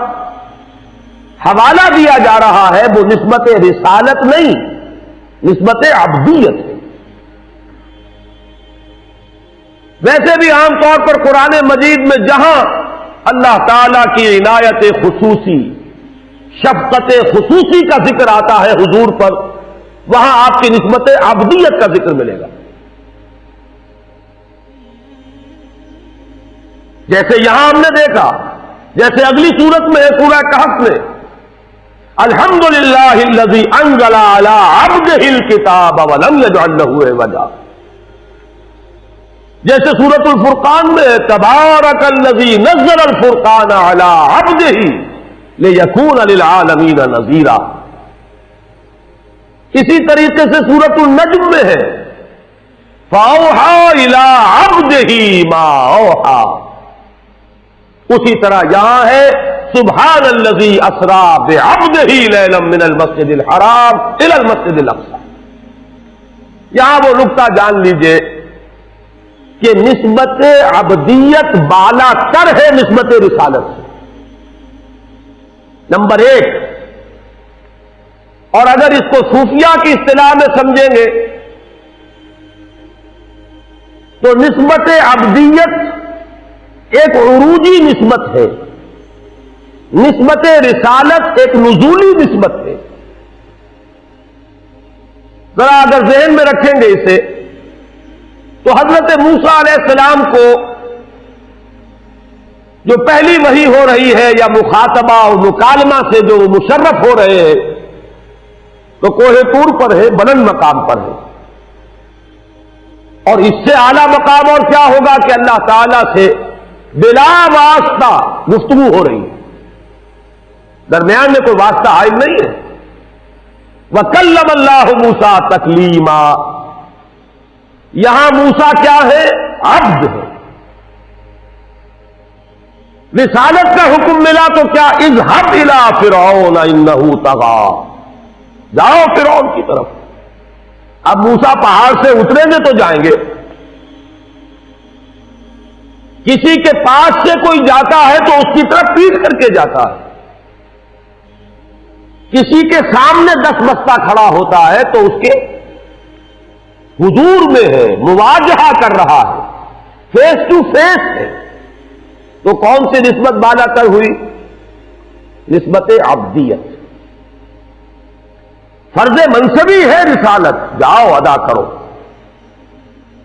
حوالہ دیا جا رہا ہے وہ نسبت رسالت نہیں، نسبت عبدیت ہے۔ ویسے بھی عام طور پر قرآن مجید میں جہاں اللہ تعالی کی عنایت خصوصی، شفقت خصوصی کا ذکر آتا ہے حضور پر، وہاں آپ کی نسبت عبدیت کا ذکر ملے گا۔ جیسے یہاں ہم نے دیکھا، جیسے اگلی سورت میں ہے سورہ کہف میں، الحمدللہ الذی انزل علی عبدہ الکتاب ولم یجعل لہ عوجا، جیسے سورۃ الفرقان میں تبارک الذی نزل الفرقان علی عبدہ لیکون للعالمین نذیرا، اسی طریقے سے سورۃ النجم میں ہے فاوحی الی عبدہ ما اوحی، اسی طرح یہاں ہے سبحان الذی اسرا بعبدہ لیلا من المسجد الحرام الی المسجد الاقصی۔ یہاں وہ نقطہ جان لیجئے کہ نسبت عبدیت بالا تر ہے نسبت رسالت سے، نمبر ایک۔ اور اگر اس کو صوفیہ کی اصطلاح میں سمجھیں گے تو نسبت عبدیت ایک عروجی نسبت ہے، نسبت رسالت ایک نزولی نسبت ہے۔ ذرا اگر ذہن میں رکھیں گے اسے تو حضرت موسیٰ علیہ السلام کو جو پہلی وحی ہو رہی ہے یا مخاطبہ اور مکالمہ سے جو مشرف ہو رہے ہیں تو کوہ طور پر ہے، بلند مقام پر ہے، اور اس سے اعلیٰ مقام اور کیا ہوگا کہ اللہ تعالی سے بلا واسطہ گفتگو ہو رہی ہے، درمیان میں کوئی واسطہ عائد نہیں ہے۔ وَكَلَّمَ اللَّهُ مُوسَىٰ تَكْلِيمًا، یہاں موسیٰ کیا ہے؟ عبد ہے۔ رسالت کا حکم ملا تو کیا اذهب إِلَىٰ فِرْعَوْنَ إِنَّهُ طَغَىٰ، جاؤ فرعون کی طرف۔ اب موسیٰ پہاڑ سے اتریں گے تو جائیں گے، کسی کے پاس سے کوئی جاتا ہے تو اس کی طرف پیٹ کر کے جاتا ہے، کسی کے سامنے 10 بستہ کھڑا ہوتا ہے تو اس کے حضور میں ہے، مواجہہ کر رہا ہے، فیس ٹو فیس ہے، تو کون سی نسبت بالا تر ہوئی؟ نسبت عبدیت۔ فرض منصبی ہے رسالت، جاؤ ادا کرو۔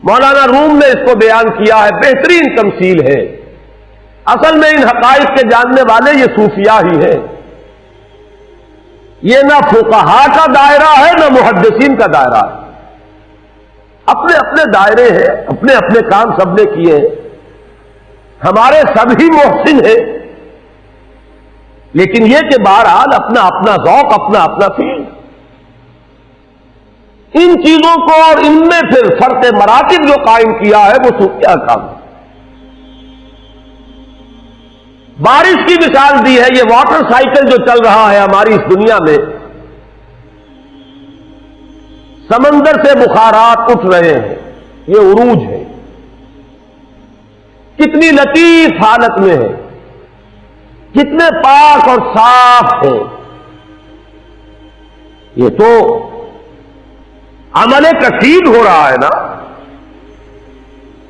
مولانا روم نے اس کو بیان کیا ہے، بہترین تمثیل ہے۔ اصل میں ان حقائق کے جاننے والے یہ صوفیاء ہی ہیں۔ یہ نہ فقہا کا دائرہ ہے نہ محدثین کا دائرہ ہے، اپنے اپنے دائرے ہیں، اپنے اپنے کام سب نے کیے ہیں۔ ہمارے سب ہی محسن ہیں، لیکن یہ کہ بہرحال اپنا اپنا ذوق، اپنا اپنا فیل۔ ان چیزوں کو اور ان میں پھر فرق مراتب جو قائم کیا ہے وہ صوفیاء کا کام۔ بارش کی مثال دی ہے، یہ واٹر سائیکل جو چل رہا ہے ہماری اس دنیا میں، سمندر سے بخارات اٹھ رہے ہیں، یہ عروج ہے، کتنی لطیف حالت میں ہے، کتنے پاک اور صاف ہے۔ یہ تو عمل کثیر ہو رہا ہے نا،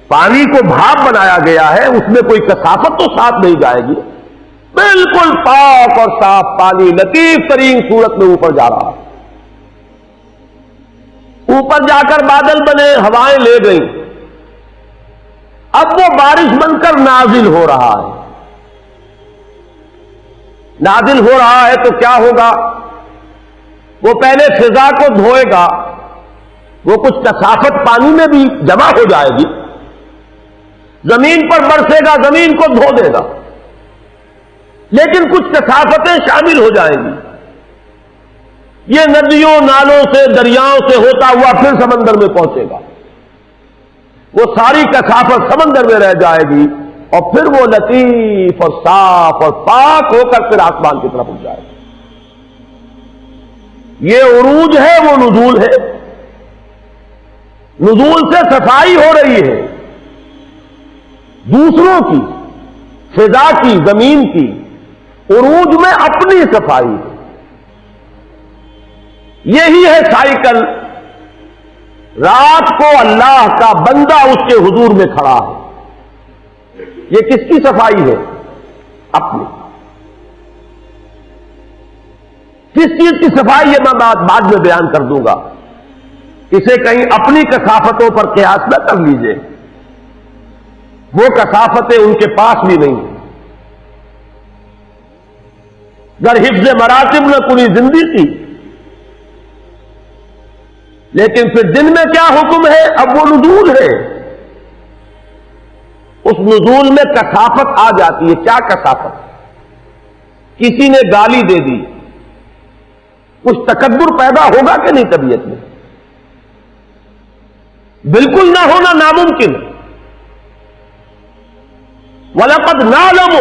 پانی کو بھاپ بنایا گیا ہے، اس میں کوئی کثافت تو ساتھ نہیں جائے گی، بالکل پاک اور صاف پانی لطیف ترین صورت میں اوپر جا رہا ہے۔ اوپر جا کر بادل بنے، ہوائیں لے گئیں، اب وہ بارش بن کر نازل ہو رہا ہے۔ نازل ہو رہا ہے تو کیا ہوگا؟ وہ پہلے فضا کو دھوئے گا، وہ کچھ کثافت پانی میں بھی جمع ہو جائے گی، زمین پر برسے گا، زمین کو دھو دے گا، لیکن کچھ کثافتیں شامل ہو جائیں گی۔ یہ ندیوں نالوں سے دریاؤں سے ہوتا ہوا پھر سمندر میں پہنچے گا، وہ ساری کثافت سمندر میں رہ جائے گی، اور پھر وہ لطیف اور صاف اور پاک ہو کر پھر آسمان کی طرف اٹھ جائے گا۔ یہ عروج ہے، وہ نزول ہے۔ نزول سے صفائی ہو رہی ہے دوسروں کی، فضا کی، زمین کی، عروج میں اپنی صفائی ہے۔ یہی ہے سائیکل۔ رات کو اللہ کا بندہ اس کے حضور میں کھڑا ہے، یہ کس کی صفائی ہے؟ اپنی۔ کس چیز کی صفائی ہے میں بعد میں بیان کر دوں گا، اسے کہیں اپنی کثافتوں پر قیاس نہ کر لیجئے، وہ کثافتیں ان کے پاس بھی نہیں ہیں۔ گر حفظ مراتب نہ کنی زندگی، لیکن پھر دن میں کیا حکم ہے؟ اب وہ نزول ہے، اس نزول میں کثافت آ جاتی ہے۔ کیا کثافت؟ کسی نے گالی دے دی، کچھ تکبر پیدا ہوگا کہ نہیں طبیعت میں؟ بالکل نہ ہونا ناممکن۔ وَلَقَدْ نَعْلَمُ،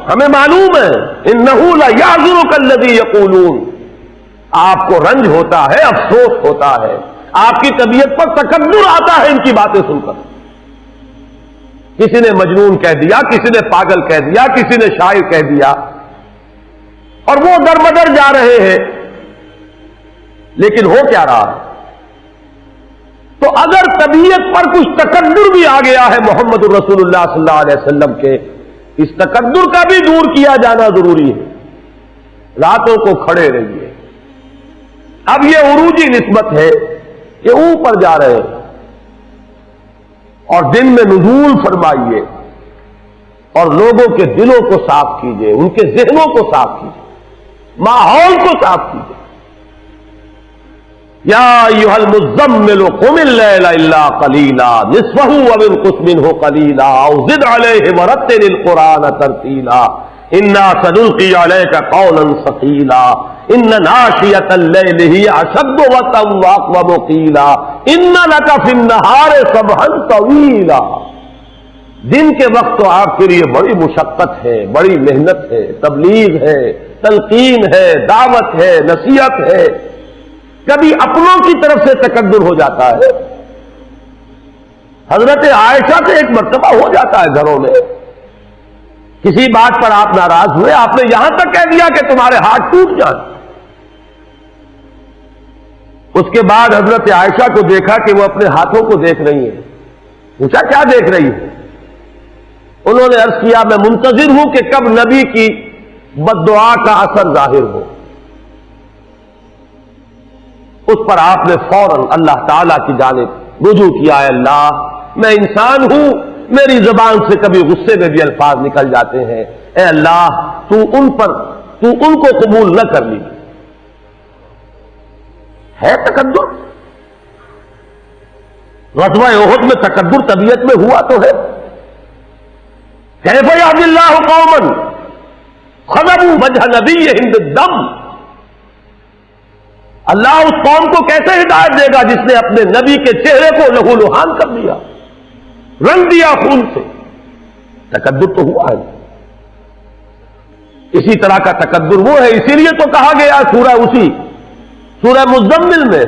ہمیں معلوم ہے، إِنَّهُ لَيَحْزُنُكَ الَّذِي يَقُولُونَ، آپ کو رنج ہوتا ہے، افسوس ہوتا ہے، آپ کی طبیعت پر تکبر آتا ہے ان کی باتیں سن کر۔ کسی نے مجنون کہہ دیا، کسی نے پاگل کہہ دیا، کسی نے شاعر کہہ دیا، اور وہ در بدر جا رہے ہیں، لیکن ہو کیا رہا ہے؟ تو اگر طبیعت پر کچھ تکبر بھی آ گیا ہے محمد الرسول اللہ صلی اللہ علیہ وسلم کے، اس تکبر کا بھی دور کیا جانا ضروری ہے۔ راتوں کو کھڑے رہیے۔ اب یہ عروجی نسبت ہے، یہ اوپر جا رہے ہیں، اور دن میں نزول فرمائیے، اور لوگوں کے دلوں کو صاف کیجیے، ان کے ذہنوں کو صاف کیجیے، ماحول کو صاف کیجیے۔ یا ایھا المزمل قم اللیل الا قلیلا نصفہ او انقص منہ قلیلا او زد علیہ ورتل القرآن ترتیلا انا سنلقی علیک قولا ثقیلا ان ناشئۃ اللیل ہی اشد وطئا واقوم قیلا ان لک فی النہار سبحا طویلا۔ دن کے وقت تو آپ کے لیے بڑی مشقت ہے، بڑی محنت ہے، تبلیغ ہے، تلقین ہے، دعوت ہے، نصیحت ہے، کبھی اپنوں کی طرف سے تکبر ہو جاتا ہے۔ حضرت عائشہ سے ایک مرتبہ ہو جاتا ہے گھروں میں، کسی بات پر آپ ناراض ہوئے، آپ نے یہاں تک کہہ دیا کہ تمہارے ہاتھ ٹوٹ جائیں، اس کے بعد حضرت عائشہ کو دیکھا کہ وہ اپنے ہاتھوں کو دیکھ رہی ہیں. پوچھا کیا دیکھ رہی ہے؟ انہوں نے عرض کیا میں منتظر ہوں کہ کب نبی کی بد دعا کا اثر ظاہر ہو. اس پر آپ نے فوراً اللہ تعالی کی جانب رجوع کیا. اے اللہ میں انسان ہوں، میری زبان سے کبھی غصے میں بھی الفاظ نکل جاتے ہیں. اے اللہ تو ان کو قبول نہ کر لیجیے. ہے تکبر؟ غزوہ احد میں تکبر طبیعت میں ہوا تو ہے. کیف یہدی اللہ قوما خذبوا وجہ نبیہم بالدم. اللہ اس قوم کو کیسے ہدایت دے گا جس نے اپنے نبی کے چہرے کو لہو لہان کر دیا، رنگ دیا خون سے. تکبر تو ہوا ہے. اسی طرح کا تکبر وہ ہے، اسی لیے تو کہا گیا سورہ مزمل میں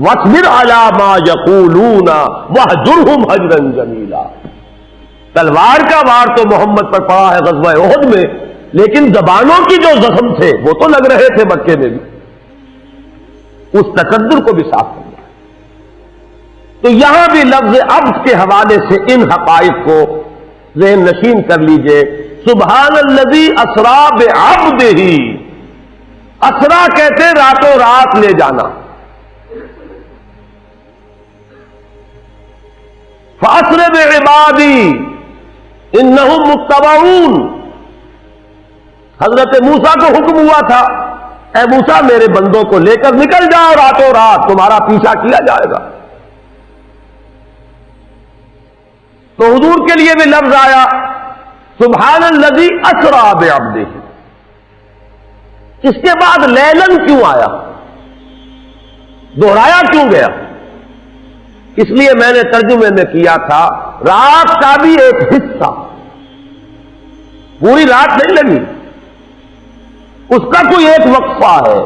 وَاصْبِرْ عَلَىٰ مَا يَقُولُونَ وَاهْجُرْهُمْ هَجْرًا جَمِيلًا. تلوار کا وار تو محمد پر پڑا ہے غزوہ احد میں، لیکن زبانوں کی جو زخم تھے وہ تو لگ رہے تھے مکے میں بھی. اس تکبر کو بھی صاف کرنا ہے. تو یہاں بھی لفظ عبد کے حوالے سے ان حقائق کو ذہن نشین کر لیجئے. سبحان الذی اسرا بعبدہ. اسرا کہتے راتوں رات لے جانا. فاسر بعبادی انہم متبعون. حضرت موسیٰ کو حکم ہوا تھا اے موسیٰ میرے بندوں کو لے کر نکل جاؤ راتوں رات، تمہارا پیچھا کیا جائے گا. تو حضور کے لیے بھی لفظ آیا سبحان الذی اسرا بعبدہ. اس کے بعد لیلن کیوں آیا؟ دوہرایا کیوں گیا؟ اس لیے میں نے ترجمے میں کیا تھا رات کا بھی ایک حصہ، پوری رات نہیں لگی، اس کا کوئی ایک وقفہ ہے،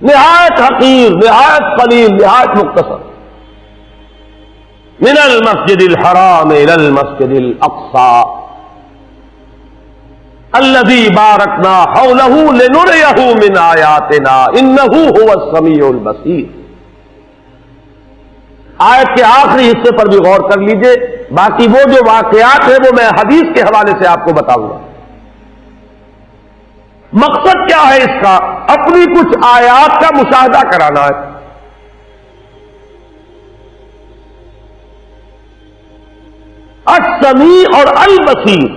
نہایت حقیر، نہایت قلیل، نہایت مختصر. من المسجد الحرام الى المسجد الاقصى الذي باركنا حوله لنريه من آياتنا انه هو السميع البصير. آیت کے آخری حصے پر بھی غور کر لیجئے. باقی وہ جو واقعات ہیں وہ میں حدیث کے حوالے سے آپ کو بتاؤں گا. مقصد کیا ہے اس کا؟ اپنی کچھ آیات کا مشاہدہ کرانا ہے. السمیع اور البصیر،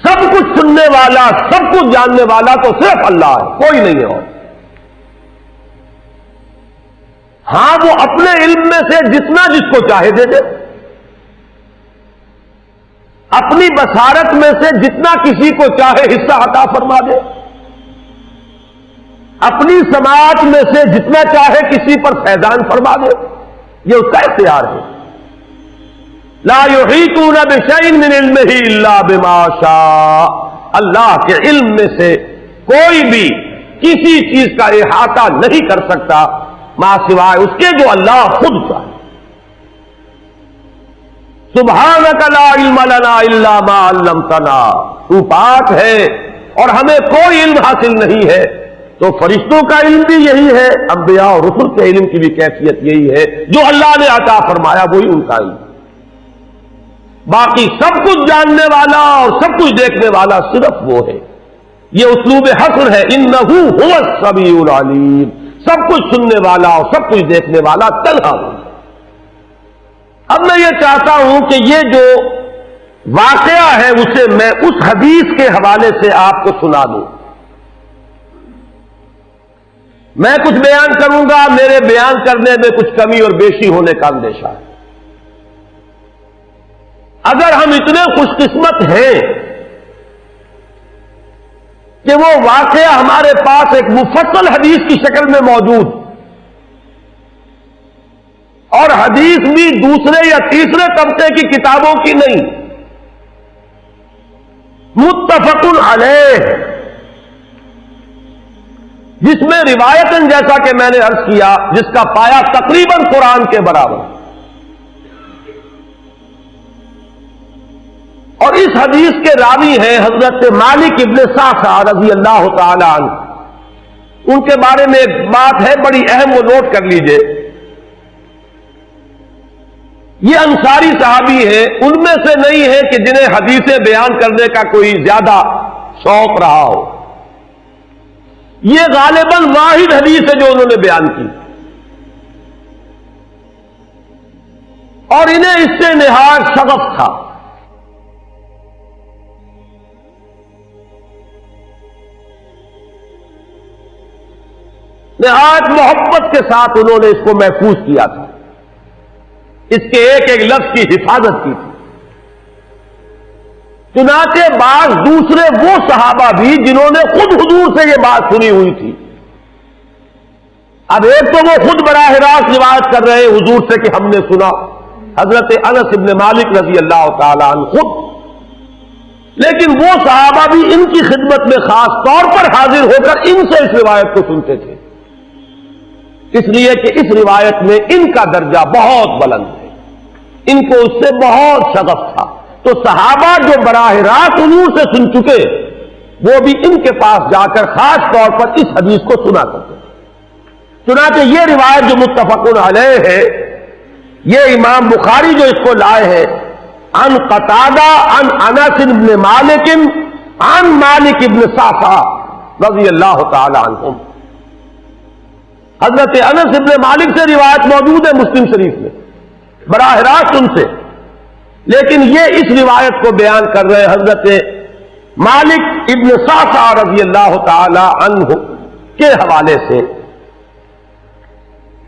سب کچھ سننے والا، سب کچھ جاننے والا تو صرف اللہ ہے، کوئی نہیں ہے اور. ہاں وہ اپنے علم میں سے جتنا جس کو چاہے دے دے، اپنی بصارت میں سے جتنا کسی کو چاہے حصہ عطا فرما دے، اپنی سماعت میں سے جتنا چاہے کسی پر فیضان فرما دے. یہ اس کا اختیار ہے. لا یحیطون بشیء من علمہ الا بما شاء. اللہ کے علم میں سے کوئی بھی کسی چیز کا احاطہ نہیں کر سکتا ما سوائے اس کے جو اللہ خود چاہے. سبحانک لا علم لنا الا ما علمتنا. تو پاک ہے اور ہمیں کوئی علم حاصل نہیں ہے. تو فرشتوں کا علم بھی یہی ہے، انبیاء اور رسل کے علم کی بھی کیفیت یہی ہے. جو اللہ نے عطا فرمایا وہی ان کا علم. باقی سب کچھ جاننے والا اور سب کچھ دیکھنے والا صرف وہ ہے. یہ اسلوب حصر ہے. انہ هو السمیع العلیم. سب کچھ سننے والا اور سب کچھ دیکھنے والا تنہا ہے. اب میں یہ چاہتا ہوں کہ یہ جو واقعہ ہے اسے میں اس حدیث کے حوالے سے آپ کو سنا دوں. میں کچھ بیان کروں گا، میرے بیان کرنے میں کچھ کمی اور بیشی ہونے کا اندیشہ ہے. اگر ہم اتنے خوش قسمت ہیں کہ وہ واقعہ ہمارے پاس ایک مفصل حدیث کی شکل میں موجود اور حدیث بھی دوسرے یا تیسرے طبقے کی کتابوں کی نہیں، متفق علیہ، جس میں روایتاً جیسا کہ میں نے عرض کیا جس کا پایا تقریباً قرآن کے برابر. اور اس حدیث کے راوی ہیں حضرت مالک ابن صعصع رضی اللہ تعالی عنہ. ان کے بارے میں ایک بات ہے بڑی اہم، وہ نوٹ کر لیجئے. یہ انصاری صحابی ہیں، ان میں سے نہیں ہے کہ جنہیں حدیثیں بیان کرنے کا کوئی زیادہ شوق رہا ہو. یہ غالباً واحد حدیث ہے جو انہوں نے بیان کی، اور انہیں اس سے نہایت شغف تھا. نہایت محبت کے ساتھ انہوں نے اس کو محفوظ کیا تھا، اس کے ایک ایک لفظ کی حفاظت کی تھی. چنانچہ بعض دوسرے وہ صحابہ بھی جنہوں نے خود حضور سے یہ بات سنی ہوئی تھی، اب ایک تو وہ خود براہ راست روایت کر رہے حضور سے کہ ہم نے سنا، حضرت انس ابن مالک رضی اللہ تعالی عنہ خود، لیکن وہ صحابہ بھی ان کی خدمت میں خاص طور پر حاضر ہو کر ان سے اس روایت کو سنتے تھے، اس لیے کہ اس روایت میں ان کا درجہ بہت بلند ہے، ان کو اس سے بہت شغف تھا. تو صحابہ جو براہ راست حضور سے سن چکے وہ بھی ان کے پاس جا کر خاص طور پر اس حدیث کو سنا کرتے تھے. چنانچہ یہ روایت جو متفق علیہ ہے، یہ امام بخاری جو اس کو لائے ہیں، عن قتادہ عن انس بن مالک عن مالک بن صعصع رضی اللہ تعالی عنہم. حضرت انس ابن مالک سے روایت موجود ہے مسلم شریف میں براہ راست ان سے، لیکن یہ اس روایت کو بیان کر رہے حضرت مالک ابن صعصع رضی اللہ تعالی عنہ کے حوالے سے.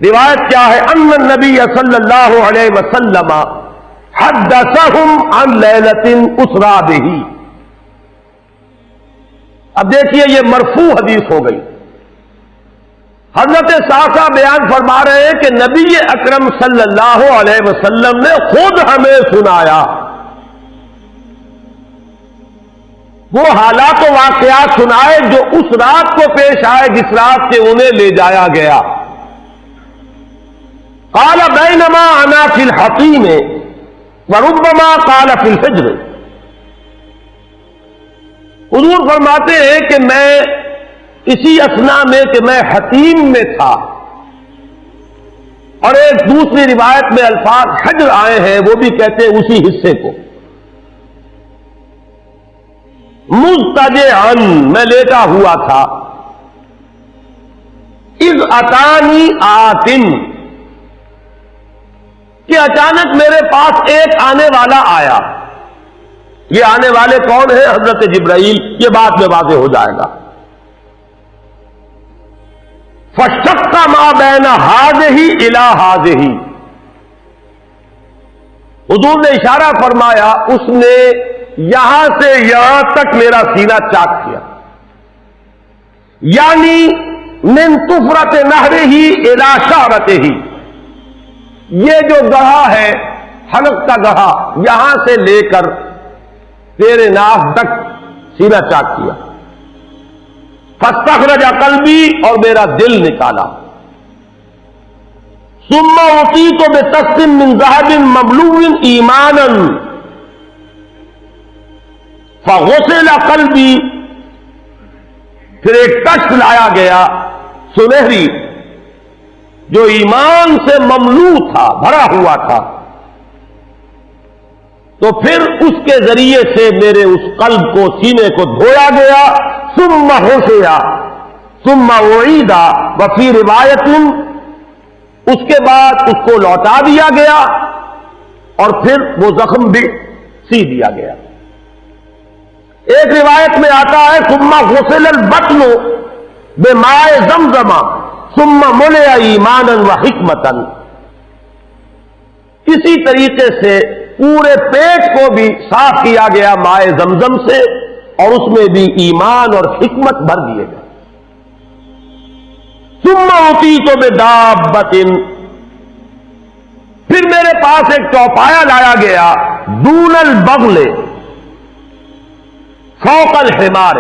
روایت کیا ہے؟ ان النبی صلی اللہ علیہ وسلم حدثهم عن لیلۃ اسری بہ. اب دیکھیے یہ مرفوع حدیث ہو گئی. حضرت صعصع بیان فرما رہے ہیں کہ نبی اکرم صلی اللہ علیہ وسلم نے خود ہمیں سنایا. وہ حالات و واقعات سنائے جو اس رات کو پیش آئے جس رات سے انہیں لے جایا گیا. قال بینما انا فی الحطیم وربما قال فی الفجر. حضور فرماتے ہیں کہ میں اسی اثنا میں کہ میں حتیم میں تھا، اور ایک دوسری روایت میں الفاظ حجر آئے ہیں، وہ بھی کہتے ہیں اسی حصے کو. مضطجعا میں لیٹا ہوا تھا. اذ اتانی آتن کہ اچانک میرے پاس ایک آنے والا آیا. یہ آنے والے کون ہیں؟ حضرت جبرائیل. یہ بعد میں واضح ہو جائے گا. فشق ما بین ہذہ الی ہذہ. حضور نے اشارہ فرمایا، اس نے یہاں سے یہاں تک میرا سینہ چاک کیا، یعنی من طفرت نہرہ الی شعرتہ. یہ جو گڑھا ہے حلق کا گڑھا، یہاں سے لے کر تیرے ناف تک سینہ چاک کیا. فاستخرج قلبی اور میرا دل نکالا. ثم اعطیت بطست من ذهب مملوء ایمانا فغسل قلبی. پھر ایک تشت لایا گیا سنہری جو ایمان سے مملوء تھا، بھرا ہوا تھا، تو پھر اس کے ذریعے سے میرے اس قلب کو، سینے کو دھویا گیا. ثم غسل ثم اعید وفی روایت، اس کے بعد اس کو لوٹا دیا گیا اور پھر وہ زخم بھی سی دیا گیا. ایک روایت میں آتا ہے ثم غسل البطن بماء زمزم ثم ملئ ایمانا وحکمتا. اسی طریقے سے پورے پیٹ کو بھی صاف کیا گیا مائے زمزم سے، اور اس میں بھی ایمان اور حکمت بھر دیے گئے. ثم اعطیت بدابۃ، پھر میرے پاس ایک چوپایا لایا گیا، دون البغل فوق الحمار.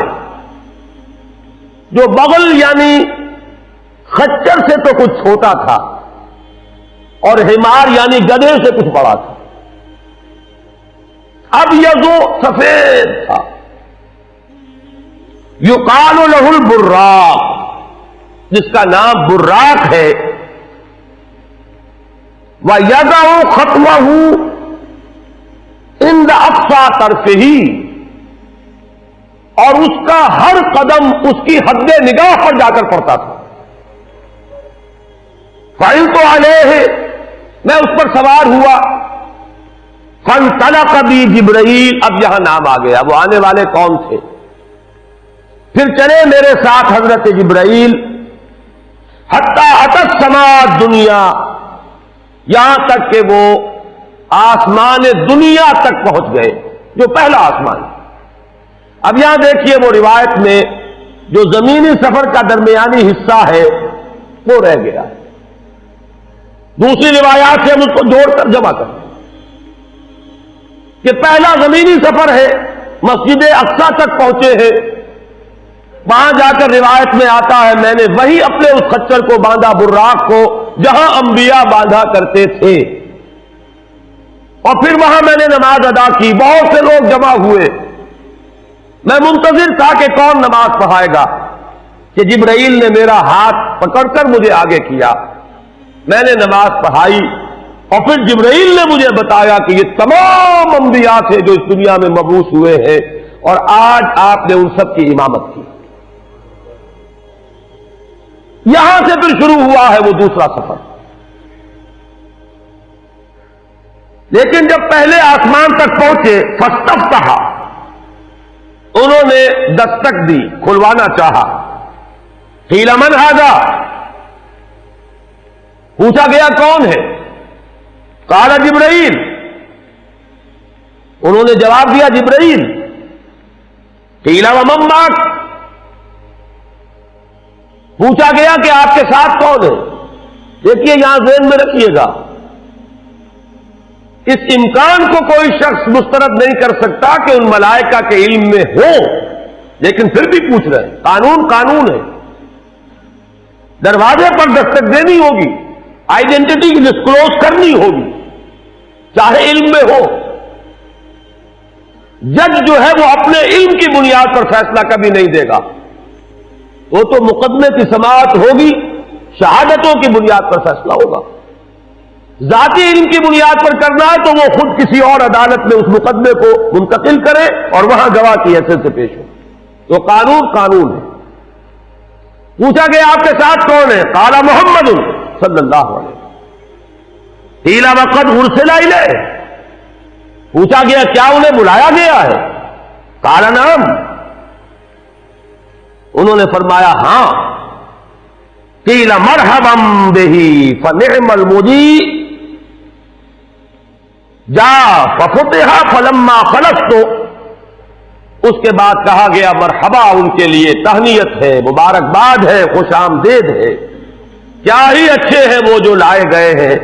جو بغل یعنی خچر سے تو کچھ چھوٹا تھا، اور حمار یعنی گدھے سے کچھ بڑا تھا. اب یہ جو سفید تھا، یقال لہ البراق، جس کا نام براق ہے، وَيَضَعُ خَطْوَهُ عِنْدَ أَقْصَى طَرْفِهِ، اور اس کا ہر قدم اس کی حد نگاہ پر جا کر پڑتا تھا۔ فَعِلْتُ عَلَيْهِ، میں اس پر سوار ہوا۔ فَانْطَلَقَ بِي جِبْرَائِیل، اب یہاں نام آ گیا، وہ آنے والے کون تھے؟ پھر چلے میرے ساتھ حضرت جبرائیل، حتی اتی السماء الدنیا، یہاں تک کہ وہ آسمان دنیا تک پہنچ گئے، جو پہلا آسمان۔ اب یہاں دیکھیے وہ روایت میں جو زمینی سفر کا درمیانی حصہ ہے وہ رہ گیا ہے، دوسری روایات سے ہم اس کو جوڑ کر جمع کریں کہ پہلا زمینی سفر ہے، مسجد اقصیٰ تک پہنچے ہیں، وہاں جا کر روایت میں آتا ہے میں نے وہی اپنے اس خچر کو باندھا، براق کو، جہاں انبیاء باندھا کرتے تھے، اور پھر وہاں میں نے نماز ادا کی، بہت سے لوگ جمع ہوئے، میں منتظر تھا کہ کون نماز پڑھائے گا، کہ جبرائیل نے میرا ہاتھ پکڑ کر مجھے آگے کیا، میں نے نماز پڑھائی، اور پھر جبرائیل نے مجھے بتایا کہ یہ تمام انبیاء تھے جو اس دنیا میں مبعوث ہوئے ہیں، اور آج آپ نے ان سب کی امامت کی۔ یہاں سے پھر شروع ہوا ہے وہ دوسرا سفر۔ لیکن جب پہلے آسمان تک پہنچے، فاستفتح، انہوں نے دستک دی، کھلوانا چاہا۔ قیل من ھذا، پوچھا گیا کون ہے؟ قال جبرائیل، انہوں نے جواب دیا جبرائیل۔ قیل ومن معک، پوچھا گیا کہ آپ کے ساتھ کون ہے؟ دیکھیے یہاں ذہن میں رکھیے گا، اس امکان کو کوئی شخص مسترد نہیں کر سکتا کہ ان ملائکہ کے علم میں ہو، لیکن پھر بھی پوچھ رہے ہیں۔ قانون قانون ہے، دروازے پر دستک دینی ہوگی، آئیڈینٹی ڈسکلوز کرنی ہوگی، چاہے علم میں ہو۔ جج جو ہے وہ اپنے علم کی بنیاد پر فیصلہ کبھی نہیں دے گا، وہ تو مقدمے کی سماعت ہوگی، شہادتوں کی بنیاد پر فیصلہ ہوگا۔ ذاتی علم کی بنیاد پر کرنا ہے تو وہ خود کسی اور عدالت میں اس مقدمے کو منتقل کرے اور وہاں گواہ کی حیثیت سے پیش ہو، تو قانون قانون ہے۔ پوچھا گیا آپ کے ساتھ کون ہے؟ قال محمد صلی اللہ علیہ وسلم۔ قیل وقد ارسل الیہ، پوچھا گیا کیا انہیں بلایا گیا ہے؟ قال نعم، انہوں نے فرمایا ہاں۔ قیل مرحبا بہ فنعم المجیء جاء ففتح فلما خلصت، اس کے بعد کہا گیا مرحبا ان کے لیے، تہنیت ہے، مبارکباد ہے، خوش آمدید ہے، کیا ہی اچھے ہیں وہ جو لائے گئے ہیں۔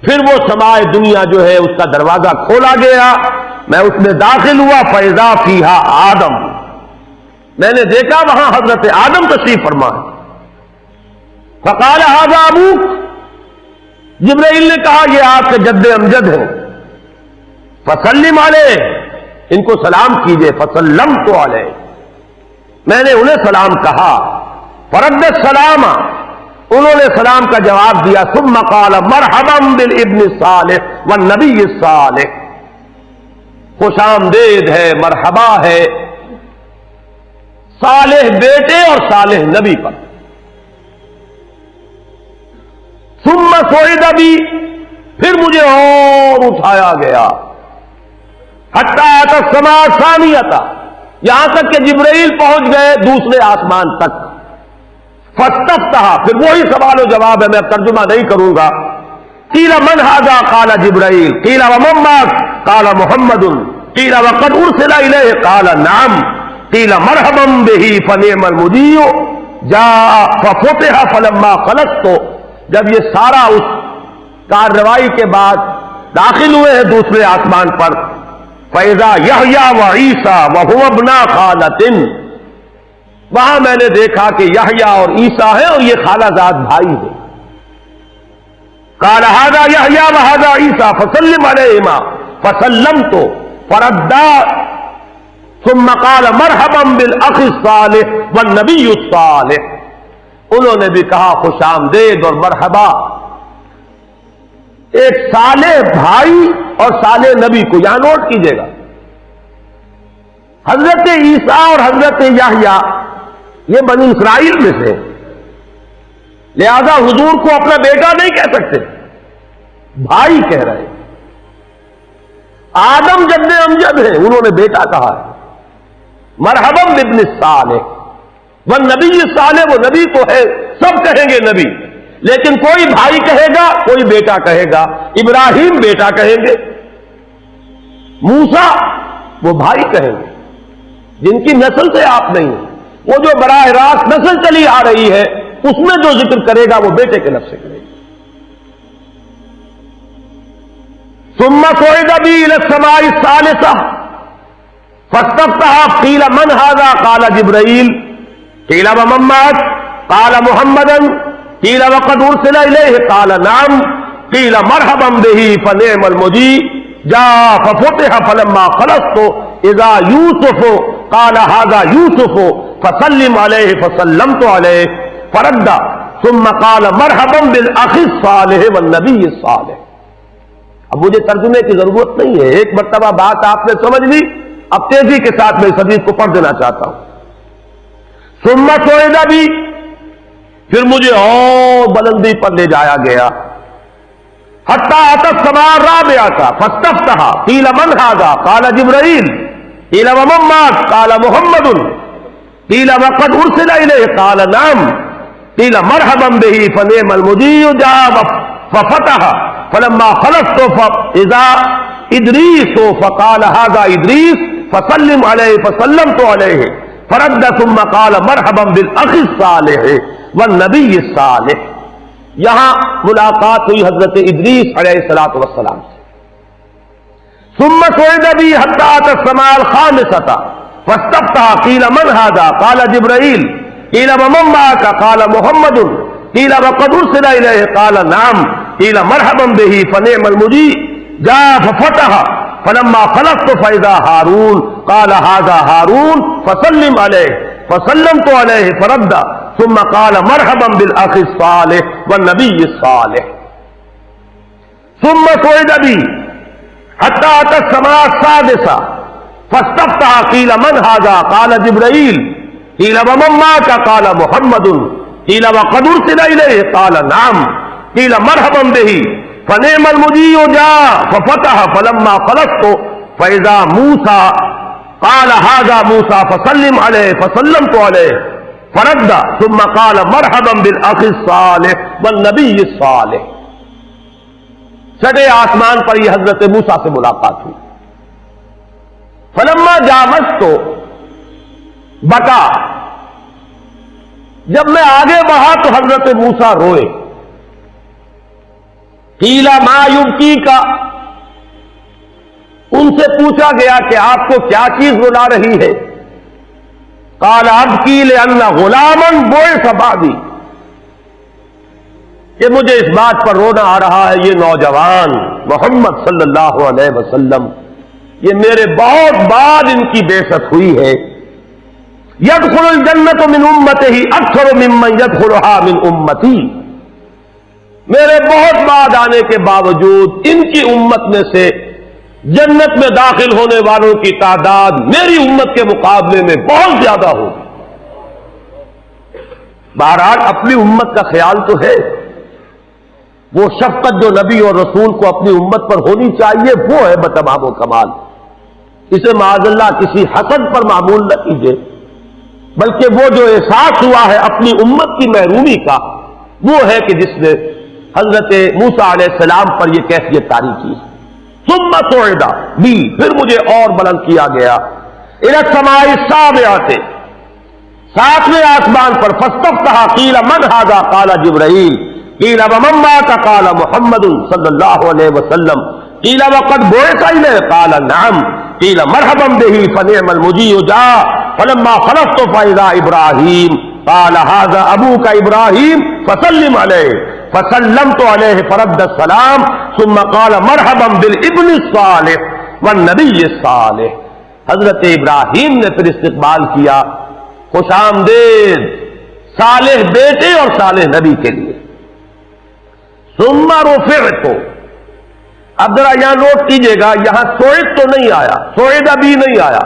پھر وہ سمائے دنیا جو ہے اس کا دروازہ کھولا گیا، میں اس میں داخل ہوا، فاذا فیہا آدم، میں نے دیکھا وہاں حضرت آدم تشریف فرما ہے۔ فقال ھذا ابوک، جبرائیل نے کہا یہ آپ کے جد امجد ہیں، فسلم علیہ، ان کو سلام کیجئے، فسلمت علیہ، میں نے انہیں سلام کہا۔ فرد السلام، انہوں نے سلام کا جواب دیا۔ ثم قال مرحبا بالابن الصالح والنبی الصالح، خوش آمدید ہے، مرحبا ہے صالح بیٹے اور صالح نبی پر۔ ثم صعد بی، پھر مجھے اور اٹھایا گیا، حتی اتی السماء الثانیہ، یہاں تک کہ جبرائیل پہنچ گئے دوسرے آسمان تک۔ فاستفتح، پھر وہی سوال و جواب ہے، میں ترجمہ نہیں کروں گا۔ قیل من ھذا؟ قال جبرائیل۔ قیل ومن معک؟ قال محمد۔ قیل وقد ارسل الیہ؟ قال نعم۔ قیل مرحبا بہ فنعم المجیء جاء ففتح فلما خلصت، جب یہ سارا اس کارروائی کے بعد داخل ہوئے ہیں دوسرے آسمان پر، فاذا یحییٰ وعیسیٰ وہو ابنا خالۃ، وہاں میں نے دیکھا کہ یحییٰ اور عیسیٰ ہیں اور یہ خالہ زاد بھائی ہیں۔ قال ھذا یحییٰ وھذا عیسیٰ فسلم علیہما، فسلمت فردا، ثم قال مرحبا بالاخ الصالح والنبی الصالح، انہوں نے بھی کہا خوش آمدید اور مرحبا. ایک صالح بھائی اور صالح نبی کو یہاں نوٹ کیجئے گا. حضرت عیسیٰ اور حضرت یحییٰ یہ بنی اسرائیل میں سے، لہذا حضور کو اپنا بیٹا نہیں کہہ سکتے، بھائی کہہ رہے. آدم جد امجد ہیں، انہوں نے بیٹا کہا ہے. مرحبا بابن الصالح والنبی الصالح، وہ نبی تو ہے، سب کہیں گے نبی، لیکن کوئی بھائی کہے گا، کوئی بیٹا کہے گا. ابراہیم بیٹا کہیں گے، موسیٰ وہ بھائی کہیں گے جن کی نسل سے آپ نہیں ہیں. وہ جو براہ راست نسل چلی آ رہی ہے اس میں جو ذکر کرے گا وہ بیٹے کے لفظ سے کرے گا. ثم صعد بی الی السماء الثالثة فاستفتح قیل من هذا قال جبرائیل قیل ومن معك قال محمدا قیل وقد ارسل الیہ قال نعم قیل مرحبا به فنعم المجیء جاء ففتح فلما خلصت اذا یوسف قال هذا یوسف فسلم علیہ فسلمت علیہ فرد ثم قال مرحبا بالاخ الصالح والنبی الصالح. اب مجھے ترجمے کی ضرورت نہیں ہے، ایک مرتبہ بات آپ نے سمجھ لی. اب تیزی کے ساتھ میں اس حدیث کو پڑھ دینا چاہتا ہوں. ثم صعد بی، پھر مجھے اور بلندی پر لے جایا گیا. حتی اتی السماء الرابعة فاستفتح قیل من هذا قال جبرائیل قیل ومن معك قال محمد قیل وقد ارسل الیہ قال نعم قیل مرحبا به فنعم المجیء جاء ففتح فلما خلصت فاذا ادریس فقال هذا ادریس فسلم علیہ فسلمت علیہ فرد ثم قال مرحبا بالاخ الصالح والنبی الصالح. یہاں ملاقات ہوئی حضرت ادریس علیہ السلام سے. ثم صعد بی حتی اتی السماء الخامسة فاستفتح قیل من هذا قال جبرائیل قیل ومن معك قال محمد قیل وقد ارسل الیہ قال نعم قیل مرحبا به فنعم المجیء جاء ففتح فلما خلصت فاذا هارون قال هذا هارون فسلم علیہ فسلمت علیہ فرد ثم قال مرحبا بالاخ الصالح والنبی الصالح. ثم صعد بی حتی اتی السماء السادسة فاستفتح قیل من هذا قال جبرائیل قیل ومن معك قال محمد قیل وقد ارسل الیہ قال نعم قیل مرحبا به فنعم المجیء جاء ففتح فلما خلصت فاذا موسیٰ قال هذا موسیٰ فسلم علیہ فسلمت علیہ فرد ثم قال مرحبا بالاخ الصالح والنبی الصالح. چھٹے آسمان پر یہ حضرت موسیٰ سے ملاقات ہوئی. فلما جاوزت بکا، جب میں آگے بڑھا تو حضرت موسیٰ روئے. قیل ما یبکیک، ان سے پوچھا گیا کہ آپ کو کیا چیز رلا رہی ہے؟ قال ابکی لأن غلاما بعث بعدی، کہ مجھے اس بات پر رونا آ رہا ہے یہ نوجوان محمد صلی اللہ علیہ وسلم، یہ میرے بہت بعد ان کی بعثت ہوئی ہے. يدخل الجنة من امته اکثر ممن يدخلها من امتی، میرے بہت بعد آنے کے باوجود ان کی امت میں سے جنت میں داخل ہونے والوں کی تعداد میری امت کے مقابلے میں بہت زیادہ ہوگی. بہرحال اپنی امت کا خیال تو ہے، وہ شفقت جو نبی اور رسول کو اپنی امت پر ہونی چاہیے وہ ہے بتمام و کمال. اسے معاذ اللہ کسی حسد پر معمول نہ کیجیے، بلکہ وہ جو احساس ہوا ہے اپنی امت کی محرومی کا، وہ ہے کہ جس نے حضرت موسیٰ علیہ السلام پر یہ کیفیت طاری کی. ثم صعد بی، پھر مجھے اور بلند کیا گیا. الی السماء السابعة، ساتویں آسمان پر. فاستفتح قیل من هذا قال جبرائیل قیل ومن معك قال محمد صلی اللہ علیہ وسلم قیل وقد بعث الیہ قال نعم قیل مرحبا به فنعم المجیء جاء فلما خلصت فاذا ابراہیم قال هذا ابوك ابراہیم فسلم علیہ فسلمت علیہ فرد السلام ثم قال مرحبا بالابن الصالح والنبی الصالح. حضرت ابراہیم نے پھر استقبال کیا، خوش آمدید صالح بیٹے اور صالح نبی کے لیے. ثم رفعت، اب ذرا یہاں نوٹ کیجئے گا، یہاں سوئد تو نہیں آیا، سوئد ابھی نہیں آیا،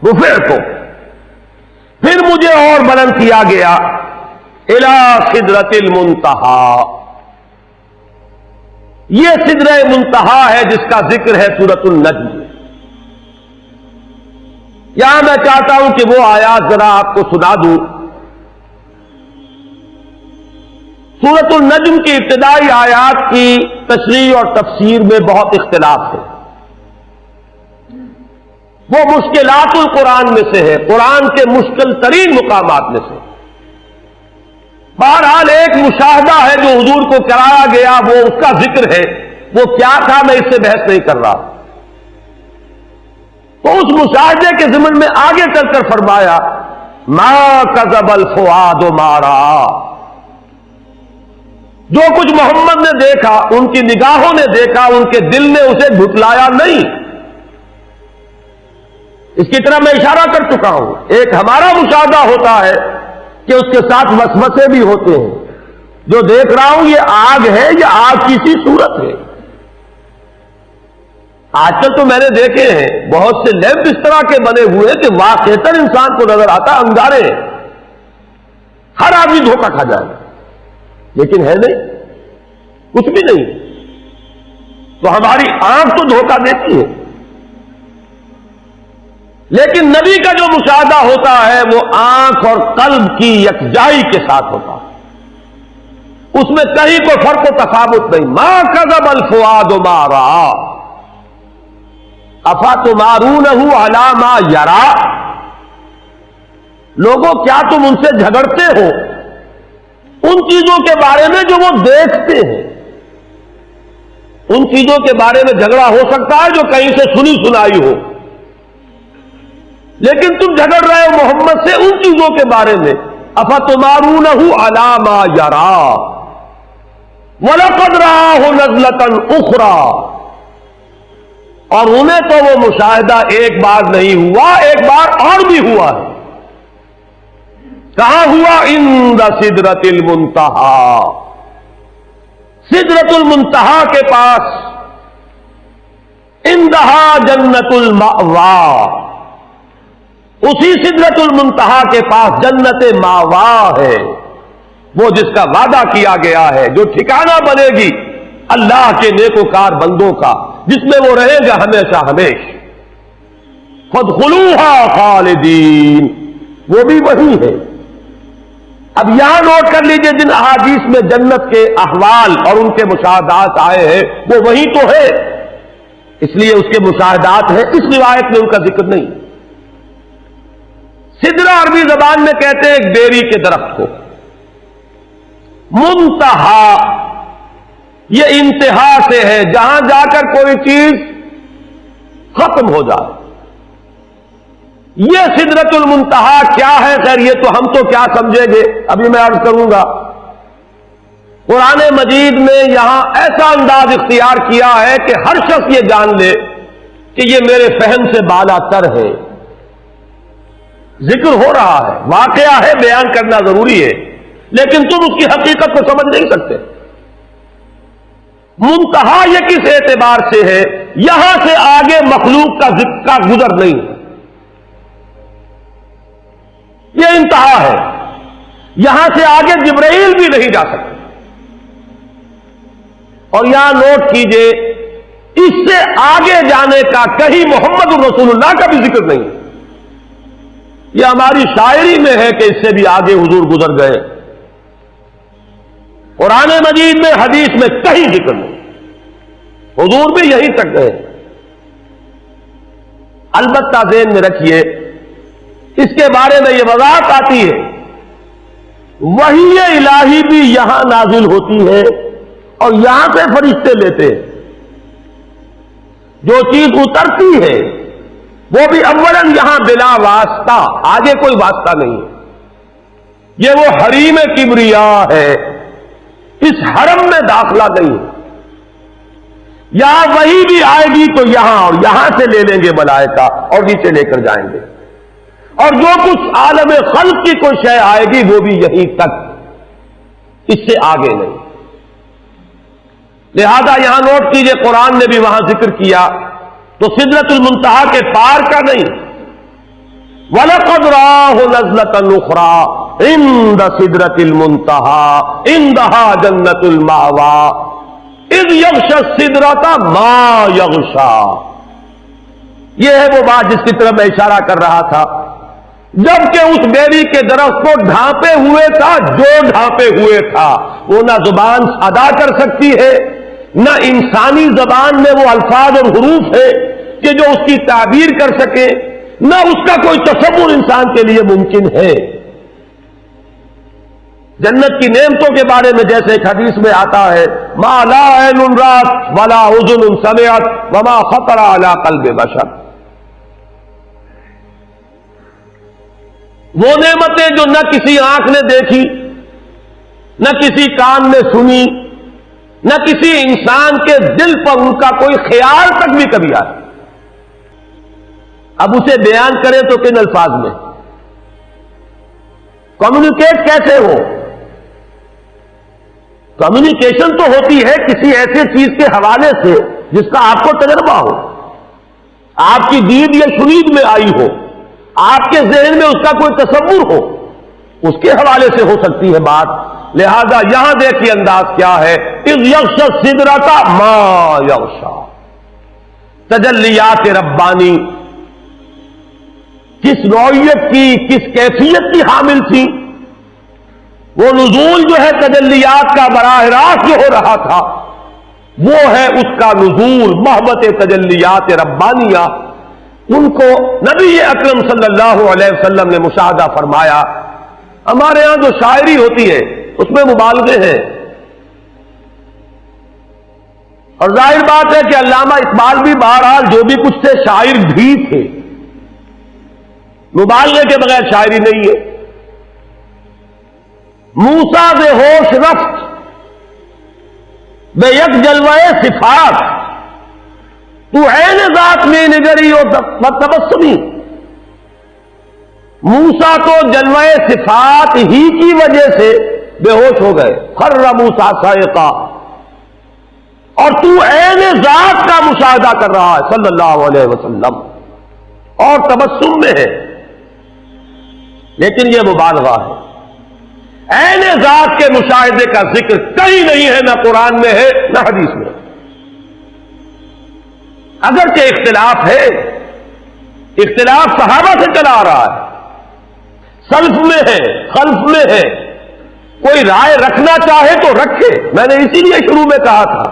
رفعت. پھر مجھے اور بلند کیا گیا الی سدرۃ المنتہی. یہ سدرہ منتہا ہے جس کا ذکر ہے سورۃ النجم. یہاں میں چاہتا ہوں کہ وہ آیات ذرا آپ کو سنا دوں. سورۃ النجم کی ابتدائی آیات کی تشریح اور تفسیر میں بہت اختلاف ہے. وہ مشکلات القرآن میں سے ہے، قرآن کے مشکل ترین مقامات میں سے. بہرحال ایک مشاہدہ ہے جو حضور کو کرایا گیا، وہ اس کا ذکر ہے. وہ کیا تھا میں اس سے بحث نہیں کر رہا. تو اس مشاہدے کے ضمن میں آگے چل کر فرمایا ما کذب الفؤاد ما رأى. جو کچھ محمد نے دیکھا، ان کی نگاہوں نے دیکھا، ان کے دل نے اسے جھٹلایا نہیں. اس کی طرح میں اشارہ کر چکا ہوں. ایک ہمارا مشاہدہ ہوتا ہے کہ اس کے ساتھ وسوسے بھی ہوتے ہیں. جو دیکھ رہا ہوں یہ آگ ہے یا آگ کی سی صورت ہے. آج کل تو میں نے دیکھے ہیں بہت سے لیمپ اس طرح کے بنے ہوئے کہ واقعتاً انسان کو نظر آتا انگارے ہیں. ہر آدمی دھوکہ کھا جائے گا، لیکن ہے نہیں، کچھ بھی نہیں. تو ہماری آنکھ تو دھوکہ دیتی ہے، لیکن نبی کا جو مشاہدہ ہوتا ہے وہ آنکھ اور قلب کی یکجائی کے ساتھ ہوتا ہے. اس میں کہیں کوئی فرق و تفاوت نہیں. ما کذب الفؤاد ما رأى افتمارونہ علی ما یری. لوگوں کیا تم ان سے جھگڑتے ہو ان چیزوں کے بارے میں جو وہ دیکھتے ہیں؟ ان چیزوں کے بارے میں جھگڑا ہو سکتا ہے جو کہیں سے سنی سنائی ہو، لیکن تم جھگڑ رہے ہو محمد سے ان چیزوں کے بارے میں. افتمارونہ علی ما یری وَلَقَدْ رَآهُ نَزْلَةً أُخْرَى. اور انہیں تو وہ مشاہدہ ایک بار نہیں ہوا، ایک بار اور بھی ہوا ہے. کہاں ہوا؟ عند سدرۃ المنتہی. سدرۃ المنتہی کے پاس، عندہا جنت المأوی. اسی سدرۃ المنتہی کے پاس جنت ماوا ہے، وہ جس کا وعدہ کیا گیا ہے، جو ٹھکانہ بنے گی اللہ کے نیکوکار بندوں کا، جس میں وہ رہیں گے ہمیشہ ہمیش. فادخلوها خالدین، وہ بھی وہی ہے. اب یہاں نوٹ کر لیجئے جن احادیث میں جنت کے احوال اور ان کے مشاہدات آئے ہیں وہ وہی تو ہے، اس لیے اس کے مشاہدات ہیں. اس روایت میں ان کا ذکر نہیں. سدرہ عربی زبان میں کہتے ہیں ایک بیری کے درخت کو. منتہا یہ انتہا سے ہے، جہاں جا کر کوئی چیز ختم ہو جائے. یہ سدرۃ المنتہا کیا ہے؟ خیر یہ تو ہم تو کیا سمجھیں گے، ابھی میں عرض کروں گا. قرآن مجید میں یہاں ایسا انداز اختیار کیا ہے کہ ہر شخص یہ جان لے کہ یہ میرے فہم سے بالا تر ہے. ذکر ہو رہا ہے، واقعہ ہے، بیان کرنا ضروری ہے، لیکن تم اس کی حقیقت کو سمجھ نہیں سکتے. منتہا یہ کس اعتبار سے ہے؟ یہاں سے آگے مخلوق کا گزر نہیں ہے، یہ انتہا ہے. یہاں سے آگے جبرائیل بھی نہیں جا سکتے. اور یہاں نوٹ کیجئے اس سے آگے جانے کا کہیں محمد رسول اللہ کا بھی ذکر نہیں. یہ ہماری شاعری میں ہے کہ اس سے بھی آگے حضور گزر گئے. قرآن مجید میں، حدیث میں کہیں ذکر نہیں. حضور بھی یہیں تک گئے. البتہ ذہن میں رکھیے اس کے بارے میں یہ وضاحت آتی ہے وحی الہی بھی یہاں نازل ہوتی ہے اور یہاں سے فرشتے لیتے ہیں. جو چیز اترتی ہے وہ بھی اولاً یہاں بلا واسطہ، آگے کوئی واسطہ نہیں ہے. یہ وہ حریم کبریا ہے، اس حرم میں داخلہ نہیں ہے. یہاں وہی بھی آئے گی تو یہاں، اور یہاں سے لے لیں گے ملائکہ اور نیچے لے کر جائیں گے. اور جو کچھ عالم خلق کی کوئی شے آئے گی وہ بھی یہیں تک، اس سے آگے نہیں۔ لہذا یہاں نوٹ کیجئے، قرآن نے بھی وہاں ذکر کیا تو سدرۃ المنتہا کے پار کا نہیں، وَلَقَدْ رَآهُ نَزْلَةً أُخْرَىٰ عِندَ سِدْرَةِ الْمُنتَهَىٰ عِندَهَا جَنَّةُ الْمَأْوَىٰ إِذْ يَغْشَى السِّدْرَةَ مَا يَغْشَىٰ۔ یہ ہے وہ بات جس کی طرف میں اشارہ کر رہا تھا، جبکہ اس بیری کے درخت کو ڈھانپے ہوئے تھا، جو ڈھانپے ہوئے تھا وہ نہ زبان ادا کر سکتی ہے، نہ انسانی زبان میں وہ الفاظ اور حروف ہے کہ جو اس کی تعبیر کر سکے، نہ اس کا کوئی تصور انسان کے لیے ممکن ہے۔ جنت کی نعمتوں کے بارے میں جیسے ایک حدیث میں آتا ہے، ما لا عین رأت ولا اذن سمعت وما خطر علی قلب بشر، وہ نعمتیں جو نہ کسی آنکھ نے دیکھی، نہ کسی کان نے سنی، نہ کسی انسان کے دل پر ان کا کوئی خیال تک بھی کبھی آیا۔ اب اسے بیان کریں تو کن الفاظ میں، کمیونیکیٹ کیسے ہو؟ کمیونیکیشن تو ہوتی ہے کسی ایسے چیز کے حوالے سے جس کا آپ کو تجربہ ہو، آپ کی دید یا شنید میں آئی ہو، آپ کے ذہن میں اس کا کوئی تصور ہو، اس کے حوالے سے ہو سکتی ہے بات۔ لہذا یہاں دیکھیے انداز کیا ہے، اذ یغشی السدرۃ ما یغشی، تجلیات ربانی کس نوعیت کی، کس کیفیت کی حامل تھی؟ وہ نزول جو ہے تجلیات کا براہ راست جو ہو رہا تھا، وہ ہے اس کا نزول محبت تجلیات ربانیہ۔ ان کو نبی اکرم صلی اللہ علیہ وسلم نے مشاہدہ فرمایا۔ ہمارے ہاں جو شاعری ہوتی ہے اس میں مبالغے ہیں، اور ظاہر بات ہے کہ علامہ اقبال بھی بہرحال جو بھی کچھ تھے شاعر بھی تھے، مبالغے کے بغیر شاعری نہیں ہے۔ موسیٰ بے ہوش رفت بے یک جلوہ صفات، تو عین ذات میں نگری و تبسمی، موسیٰ تو جلوہ صفات ہی کی وجہ سے بے ہوش ہو گئے، خر موسیٰ صاعقہ، اور تو عین ذات کا مشاہدہ کر رہا ہے صلی اللہ علیہ وسلم، اور تبسم میں ہے، لیکن یہ مبالغہ ہے۔ عین ذات کے مشاہدے کا ذکر کہیں نہیں ہے، نہ قرآن میں ہے نہ حدیث میں۔ اگرچہ اختلاف ہے، اختلاف صحابہ سے چلا آ رہا ہے، سلف میں ہے، خلف میں ہے، کوئی رائے رکھنا چاہے تو رکھے۔ میں نے اسی لیے شروع میں کہا تھا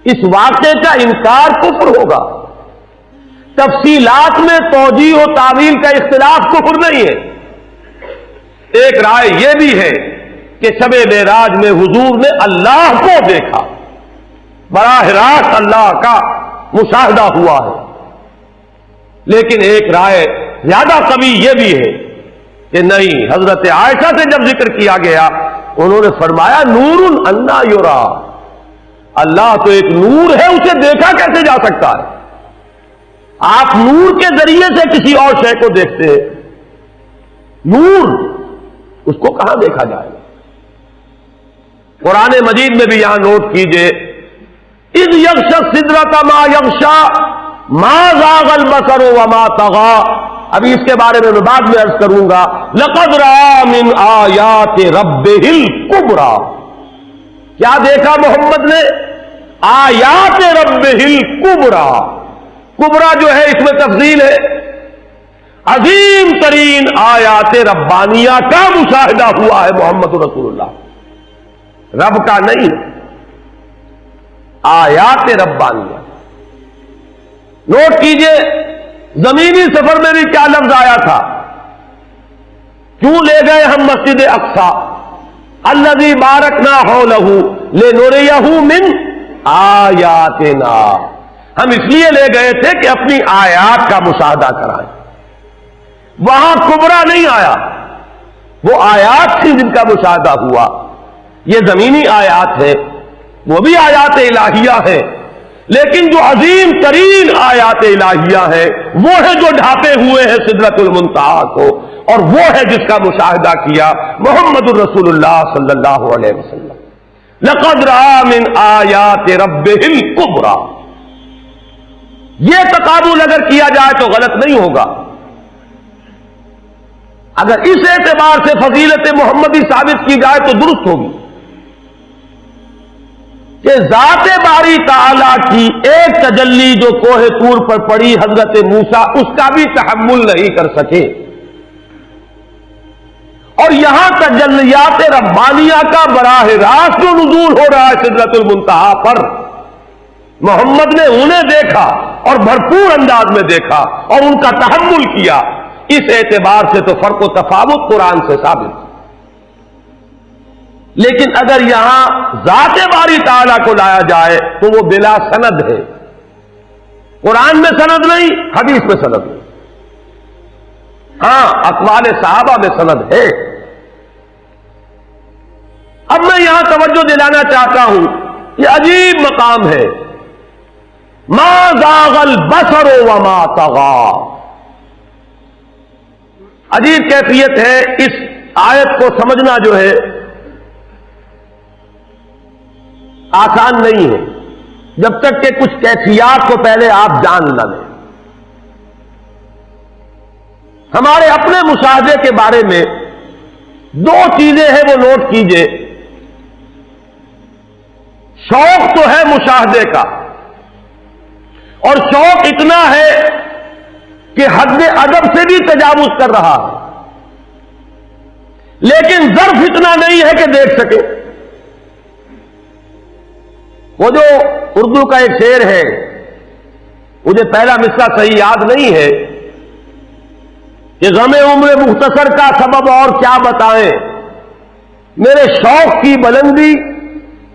اس واقعے کا انکار کفر ہوگا، تفصیلات میں توجیہ و تعویل کا اختلاف کفر نہیں ہے۔ ایک رائے یہ بھی ہے کہ شب معراج میں حضور نے اللہ کو دیکھا، براہ راست اللہ کا مشاہدہ ہوا ہے، لیکن ایک رائے زیادہ قوی یہ بھی ہے کہ نہیں، حضرت عائشہ سے جب ذکر کیا گیا انہوں نے فرمایا نور انا یرا، اللہ تو ایک نور ہے، اسے دیکھا کیسے جا سکتا ہے؟ آپ نور کے ذریعے سے کسی اور شے کو دیکھتے ہیں، نور اس کو کہاں دیکھا جائے گا؟ قرآن مجید میں بھی یہاں نوٹ کیجئے، اذ یغشی السدرۃ ما یغشی ما زاغ البصر وما طغی، ابھی اس کے بارے میں بعد میں عرض کروں گا۔ لقد رأى من آیات ربہ الکبریٰ، کیا دیکھا محمد نے؟ آیات ربہ الکبریٰ، کبریٰ جو ہے اس میں تفضیل ہے، عظیم ترین آیات ربانیہ کا مشاہدہ ہوا ہے محمد رسول اللہ، رب کا نہیں، آیات ربانیہ۔ نوٹ کیجئے زمینی سفر میں بھی کیا لفظ آیا تھا، کیوں لے گئے ہم مسجد اقصی، الذی بارکنا حولہ لنریہ من آیاتنا، ہم اس لیے لے گئے تھے کہ اپنی آیات کا مشاہدہ کرائیں۔ وہاں کبریٰ نہیں آیا، وہ آیات تھی جن کا مشاہدہ ہوا۔ یہ زمینی آیات ہے، وہ بھی آیات الہیہ ہے، لیکن جو عظیم ترین آیات الہیہ ہیں وہ ہے جو ڈھانپے ہوئے ہیں سدرۃ المنتہا کو، اور وہ ہے جس کا مشاہدہ کیا محمد الرسول اللہ صلی اللہ علیہ وسلم۔ لقد رأى من آیات ربہ الکبریٰ، یہ تقابل اگر کیا جائے تو غلط نہیں ہوگا۔ اگر اس اعتبار سے فضیلت محمدی ثابت کی جائے تو درست ہوگی کہ ذات باری تعالیٰ کی ایک تجلی جو کوہ طور پر پڑی حضرت موسیٰ، اس کا بھی تحمل نہیں کر سکے، اور یہاں تجلیات ربانیہ کا براہ راست جو نزول ہو رہا ہے سدرۃ المنتہا پر، محمد نے انہیں دیکھا اور بھرپور انداز میں دیکھا اور ان کا تحمل کیا، اس اعتبار سے تو فرق و تفاوت قرآن سے ثابت۔ لیکن اگر یہاں ذات باری تعالیٰ کو لایا جائے تو وہ بلا سند ہے، قرآن میں سند نہیں، حدیث میں سند نہیں، ہاں اقوال صحابہ میں سند ہے۔ اب میں یہاں توجہ دلانا چاہتا ہوں، یہ عجیب مقام ہے، ما زاغ البصر وما طغى، عجیب کیفیت ہے۔ اس آیت کو سمجھنا جو ہے آسان نہیں ہے جب تک کہ کچھ کیفیات کو پہلے آپ جان نہ لیں۔ ہمارے اپنے مشاہدے کے بارے میں دو چیزیں ہیں، وہ نوٹ کیجئے۔ شوق تو ہے مشاہدے کا، اور شوق اتنا ہے کہ حد ادب سے بھی تجاوز کر رہا ہے، لیکن ظرف اتنا نہیں ہے کہ دیکھ سکے۔ وہ جو اردو کا ایک شعر ہے، مجھے پہلا مصرع صحیح یاد نہیں ہے، کہ غم عمر مختصر کا سبب اور کیا بتائیں، میرے شوق کی بلندی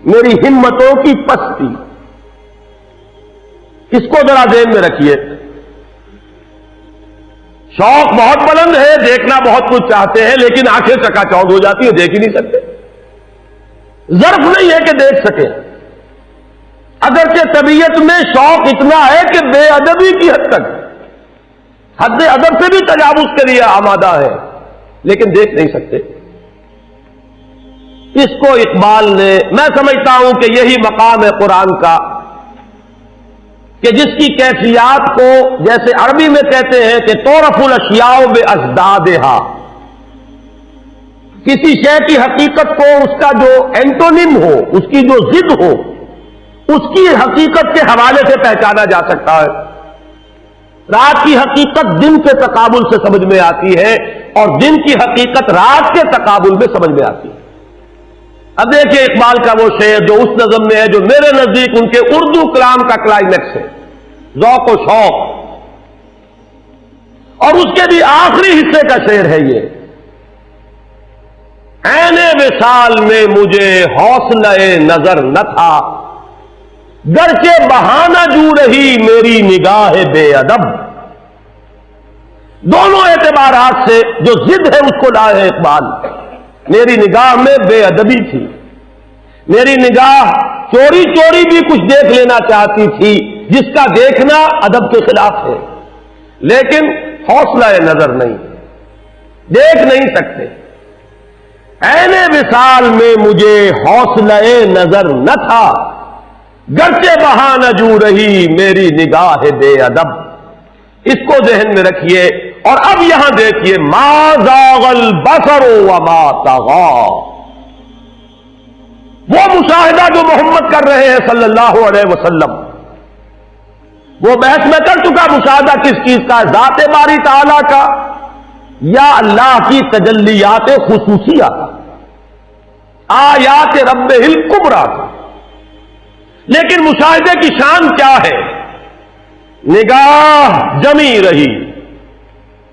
میری ہمتوں کی پستی۔ اس کو ذرا ذہن میں رکھیے، شوق بہت بلند ہے، دیکھنا بہت کچھ چاہتے ہیں، لیکن آنکھیں چکا چوندھ ہو جاتی ہیں، دیکھ ہی نہیں سکتے۔ ظرف نہیں ہے کہ دیکھ سکے، اگرچہ طبیعت میں شوق اتنا ہے کہ بے ادبی کی حد تک، حد ادب سے بھی تجاوز کے لیے آمادہ ہے، لیکن دیکھ نہیں سکتے۔ اس کو اقبال نے، میں سمجھتا ہوں کہ یہی مقام ہے قرآن کا، کہ جس کی کیفیات کو جیسے عربی میں کہتے ہیں کہ تعرف الاشیاء بازدادہا، کسی شے کی حقیقت کو اس کا جو اینٹونیم ہو، اس کی جو ضد ہو، اس کی حقیقت کے حوالے سے پہچانا جا سکتا ہے۔ رات کی حقیقت دن کے تقابل سے سمجھ میں آتی ہے، اور دن کی حقیقت رات کے تقابل میں سمجھ میں آتی ہے۔ اب دیکھیے اقبال کا وہ شعر جو اس نظم میں ہے، جو میرے نزدیک ان کے اردو کلام کا کلائمیکس ہے، ذوق و شوق، اور اس کے بھی آخری حصے کا شعر ہے یہ، عین وصال میں مجھے حوصلہ نظر نہ تھا، گرچہ بہانہ جو رہی میری نگاہ بے ادب۔ دونوں اعتبارات سے جو ضد ہے اس کو لائے ہے اقبال۔ میری نگاہ میں بے ادبی تھی، میری نگاہ چوری چوری بھی کچھ دیکھ لینا چاہتی تھی، جس کا دیکھنا ادب کے خلاف ہے، لیکن حوصلہ نظر نہیں، دیکھ نہیں سکتے۔ عین وصال میں مجھے حوصلہ نظر نہ تھا، گرچہ بہانہ جو رہی میری نگاہ بے ادب۔ اس کو ذہن میں رکھیے، اور اب یہاں دیکھیے، ما زاغ البصر وما طغى، وہ مشاہدہ جو محمد کر رہے ہیں صلی اللہ علیہ وسلم، وہ بحث میں کر چکا، مشاہدہ کس چیز کا ہے، ذات باری تعالیٰ کا یا اللہ کی تجلیات خصوصیہ کا، آیات رب الکبریٰ کا۔ لیکن مشاہدے کی شان کیا ہے؟ نگاہ جمی رہی،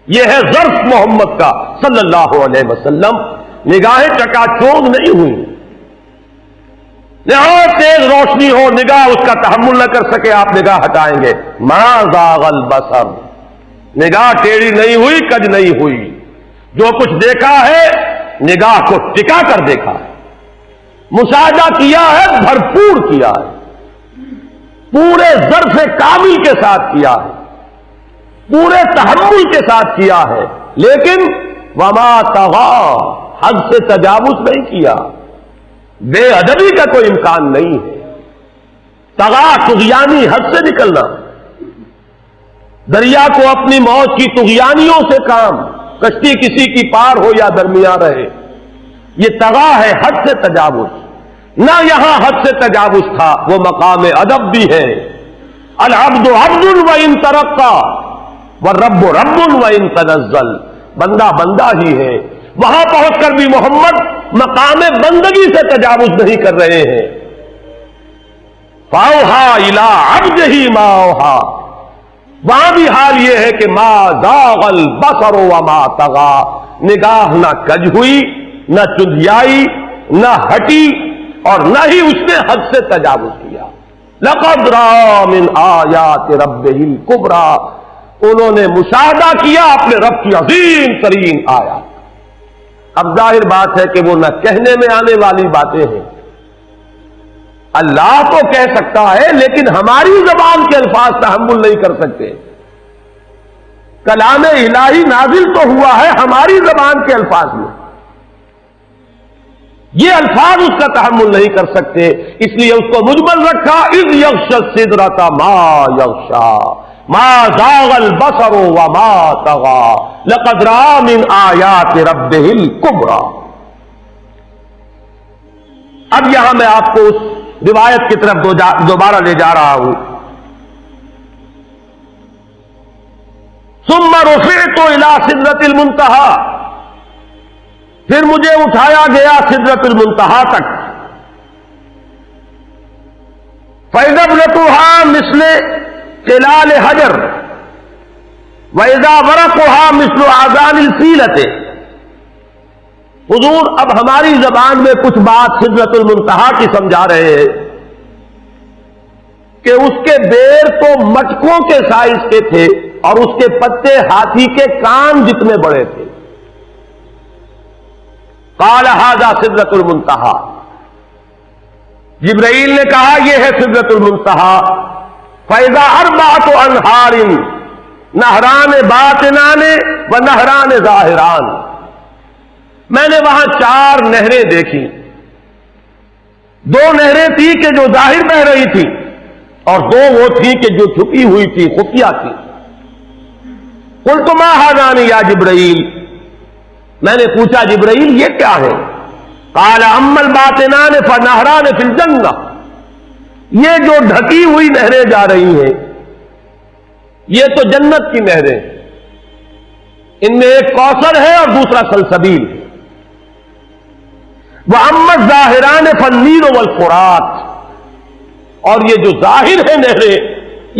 یہ ہے ظرف محمد کا صلی اللہ علیہ وسلم، نگاہیں چکا چوندھ نہیں ہوئی، نہایت تیز روشنی ہو، نگاہ اس کا تحمل نہ کر سکے، آپ نگاہ ہٹائیں گے۔ ما زاغ البصر، نگاہ ٹیڑھی نہیں ہوئی، کج نہیں ہوئی، جو کچھ دیکھا ہے نگاہ کو ٹکا کر دیکھا ہے، مشاہدہ کیا ہے، بھرپور کیا ہے، پورے ظرف کامل کے ساتھ کیا ہے، پورے تحمل کے ساتھ کیا ہے، لیکن وما طغا، حد سے تجاوز نہیں کیا، بے ادبی کا کوئی امکان نہیں ہے۔ طغا طغیانی، حد سے نکلنا، دریا کو اپنی موت کی طغیانیوں سے کام، کشتی کسی کی پار ہو یا درمیان رہے، یہ طغا ہے، حد سے تجاوز۔ نہ یہاں حد سے تجاوز تھا، وہ مقام ادب بھی ہے۔ العبد عبد وان ترقى والرب رب وان تنزل، بندہ بندہ ہی ہے، وہاں پہنچ کر بھی محمد مقام بندگی سے تجاوز نہیں کر رہے ہیں۔ فاوحى الى عبده ما اوحى، وہاں بھی حال یہ ہے کہ ما زاغ البصر وما طغى، نگاہ نہ کج ہوئی، نہ چندیائی، نہ ہٹی، اور نہ ہی اس نے حد سے تجاوز کیا۔ لقد رأى من آیات ربہ الکبریٰ، انہوں نے مشاہدہ کیا اپنے رب کی عظیم ترین آیات۔ اب ظاہر بات ہے کہ وہ نہ کہنے میں آنے والی باتیں ہیں، اللہ تو کہہ سکتا ہے لیکن ہماری زبان کے الفاظ تحمل نہیں کر سکتے۔ کلام الہی نازل تو ہوا ہے ہماری زبان کے الفاظ میں، یہ الفاظ اس کا تحمل نہیں کر سکتے، اس لیے اس کو مجمل رکھا۔ اذ یغشی السدرۃ ما یغشی ما زاغ البصر وما طغى لقد رأى من آیات ربہ الکبریٰ۔ اب یہاں میں آپ کو اس روایت کی طرف دوبارہ لے جا رہا ہوں۔ ثم رفعت الى سدرۃ المنتہی، پھر مجھے اٹھایا گیا سدرۃ المنتہی تک۔ فإذا ابنتها مثل قلال حجر وإذا ورقها مثل آذان الفیلۃ۔ حضور اب ہماری زبان میں کچھ بات سدرۃ المنتہی کی سمجھا رہے ہیں کہ اس کے بیر تو مٹکوں کے سائز کے تھے اور اس کے پتے ہاتھی کے کان جتنے بڑے تھے۔ قال ھذا سدرۃ المنتہی، جبرائیل نے کہا یہ ہے سدرۃ المنتہی۔ فإذا أربعة أنہار نہران باطنان و نہران ظاہران، میں نے وہاں 4 نہریں دیکھی، 2 نہریں تھی کہ جو ظاہر بہ رہی تھی اور 2 وہ تھی کہ جو چھپی ہوئی تھی، خفیہ تھی۔ قلت ما ھذان یا جبرائیل، میں نے پوچھا جبرائیل یہ کیا ہے؟ قال اما الباطنان فنہران فی الجنہ، یہ جو ڈھکی ہوئی نہریں جا رہی ہیں یہ تو جنت کی نہریں، ان میں ایک کوثر ہے اور دوسرا سلسبیل ہے۔ واما الظاہران فالنیل والفرات، اور یہ جو ظاہر ہے نہریں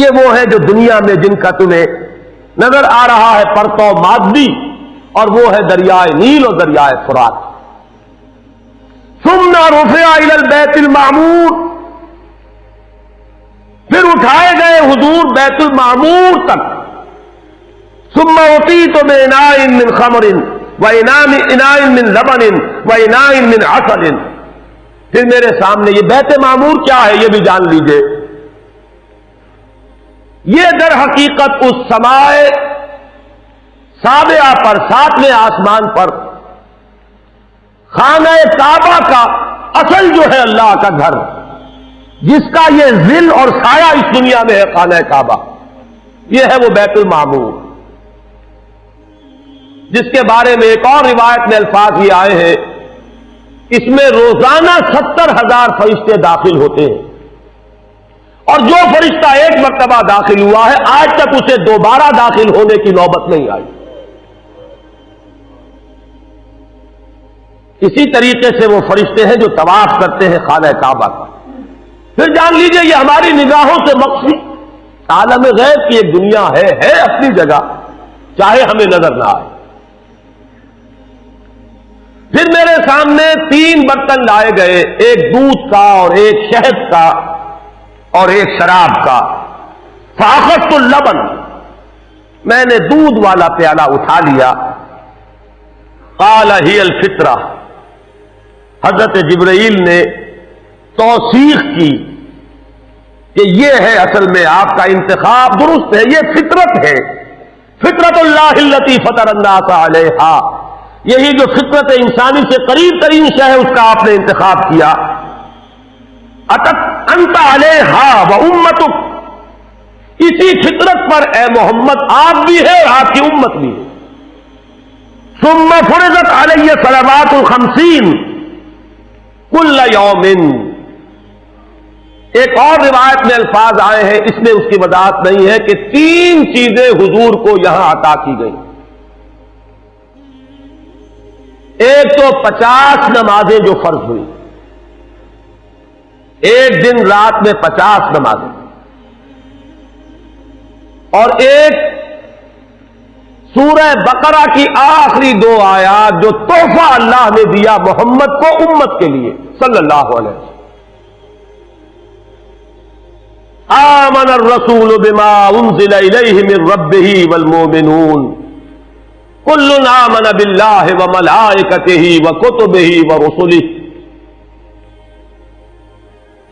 یہ وہ ہیں جو دنیا میں جن کا تمہیں نظر آ رہا ہے پرتو مادی، اور وہ ہے دریائے نیل اور دریائے فرات۔ ثم رفع الى البیت المعمور، پھر اٹھائے گئے حضور بیت المعمور تک۔ ثم اعطیت باناء من خمر واناء من لبن واناء من عسل، پھر میرے سامنے یہ بیت معمور کیا ہے یہ بھی جان لیجئے۔ یہ در حقیقت اس سمائے سابعہ پر، 7ویں آسمان پر خانہ کعبہ کا اصل جو ہے اللہ کا گھر، جس کا یہ ظل اور سایہ اس دنیا میں ہے، خانہ کعبہ یہ ہے وہ بیت المعمور، جس کے بارے میں ایک اور روایت میں الفاظ یہ آئے ہیں، اس میں روزانہ 70,000 فرشتے داخل ہوتے ہیں، اور جو فرشتہ ایک مرتبہ داخل ہوا ہے آج تک اسے دوبارہ داخل ہونے کی نوبت نہیں آئی۔ اسی طریقے سے وہ فرشتے ہیں جو طواف کرتے ہیں خانہ کعبہ کا۔ پھر جان لیجئے یہ ہماری نگاہوں سے مخفی عالم غیب کی ایک دنیا ہے اپنی جگہ، چاہے ہمیں نظر نہ آئے۔ پھر میرے سامنے 3 برتن لائے گئے، ایک دودھ کا اور ایک شہد کا اور ایک شراب کا۔ فاخذت اللبن، میں نے دودھ والا پیالہ اٹھا لیا۔ قال ہی الفطرہ، حضرت جبرائیل نے توثیق کی کہ یہ ہے اصل میں آپ کا انتخاب درست ہے، یہ فطرت ہے، فطرت اللہ التی فطر الناس علیہا، یہی جو فطرت انسانی سے قریب ترین شے ہے اس کا آپ نے انتخاب کیا. اتت انت علیہا و امتک، اسی فطرت پر اے محمد آپ بھی ہے اور آپ کی امت بھی ہے. ثم فرضت علیہ صلوات 50 کل یوم، ایک اور روایت میں الفاظ آئے ہیں، اس میں اس کی وضاحت نہیں ہے کہ 3 چیزیں حضور کو یہاں عطا کی گئی. ایک تو 50 نمازیں جو فرض ہوئی، ایک دن رات میں 50 نمازیں، اور ایک سورہ بقرہ کی آخری 2 آیات جو تحفہ اللہ نے دیا محمد کو امت کے لیے صلی اللہ علیہ وسلم. آمن الرسول بما انزل الیہ من ربہ والمؤمنون کل آمن باللہ وملائکتہ وکتبہ ورسلہ.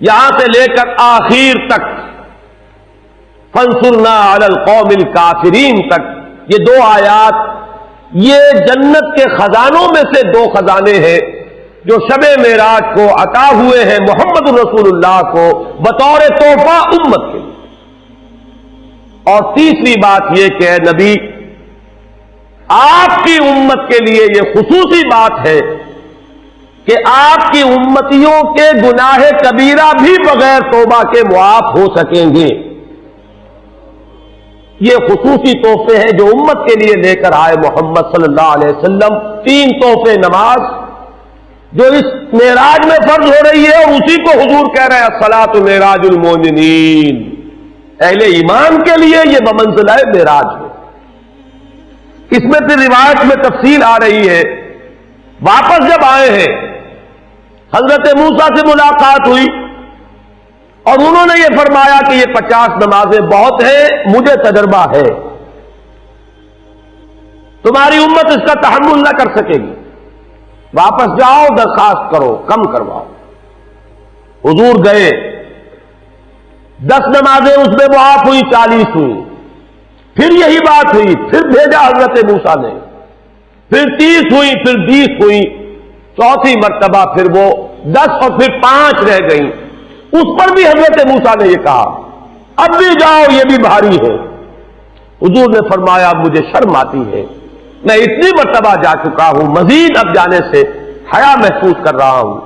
یہاں سے لے کر آخر تک فانصرنا علی القوم الکافرین تک یہ 2 آیات، یہ جنت کے خزانوں میں سے 2 خزانے ہیں جو شب معراج کو عطا ہوئے ہیں محمد رسول اللہ کو بطور تحفہ امت کے لیے. اور تیسری بات یہ کہ اے نبی آپ کی امت کے لیے یہ خصوصی بات ہے کہ آپ کی امتیوں کے گناہ کبیرہ بھی بغیر توبہ کے معاف ہو سکیں گے. یہ خصوصی تحفے ہیں جو امت کے لیے لے کر آئے محمد صلی اللہ علیہ وسلم. 3 تحفے، نماز جو اس معراج میں فرض ہو رہی ہے اور اسی کو حضور کہہ رہے ہیں الصلاۃ معراج المؤمنین، اہل ایمان کے لیے یہ بمنزلہ معراج ہے. اس میں پھر روایت میں تفصیل آ رہی ہے. واپس جب آئے ہیں حضرت موسیٰ سے ملاقات ہوئی اور انہوں نے یہ فرمایا کہ یہ 50 نمازیں بہت ہیں، مجھے تجربہ ہے، تمہاری امت اس کا تحمل نہ کر سکے گی، واپس جاؤ درخواست کرو کم کرواؤ. حضور گئے، 10 نمازیں اس میں معاف ہوئی، 40 ہوئی. پھر یہی بات ہوئی، پھر بھیجا حضرت موسیٰ نے، پھر 30 ہوئی، پھر 20 ہوئی، چوتھی مرتبہ پھر وہ 10 اور پھر 5 رہ گئیں. اس پر بھی حضرت موسیٰ نے یہ کہا اب بھی جاؤ یہ بھی بھاری ہے. حضور نے فرمایا مجھے شرم آتی ہے، میں اتنی مرتبہ جا چکا ہوں، مزید اب جانے سے حیا محسوس کر رہا ہوں.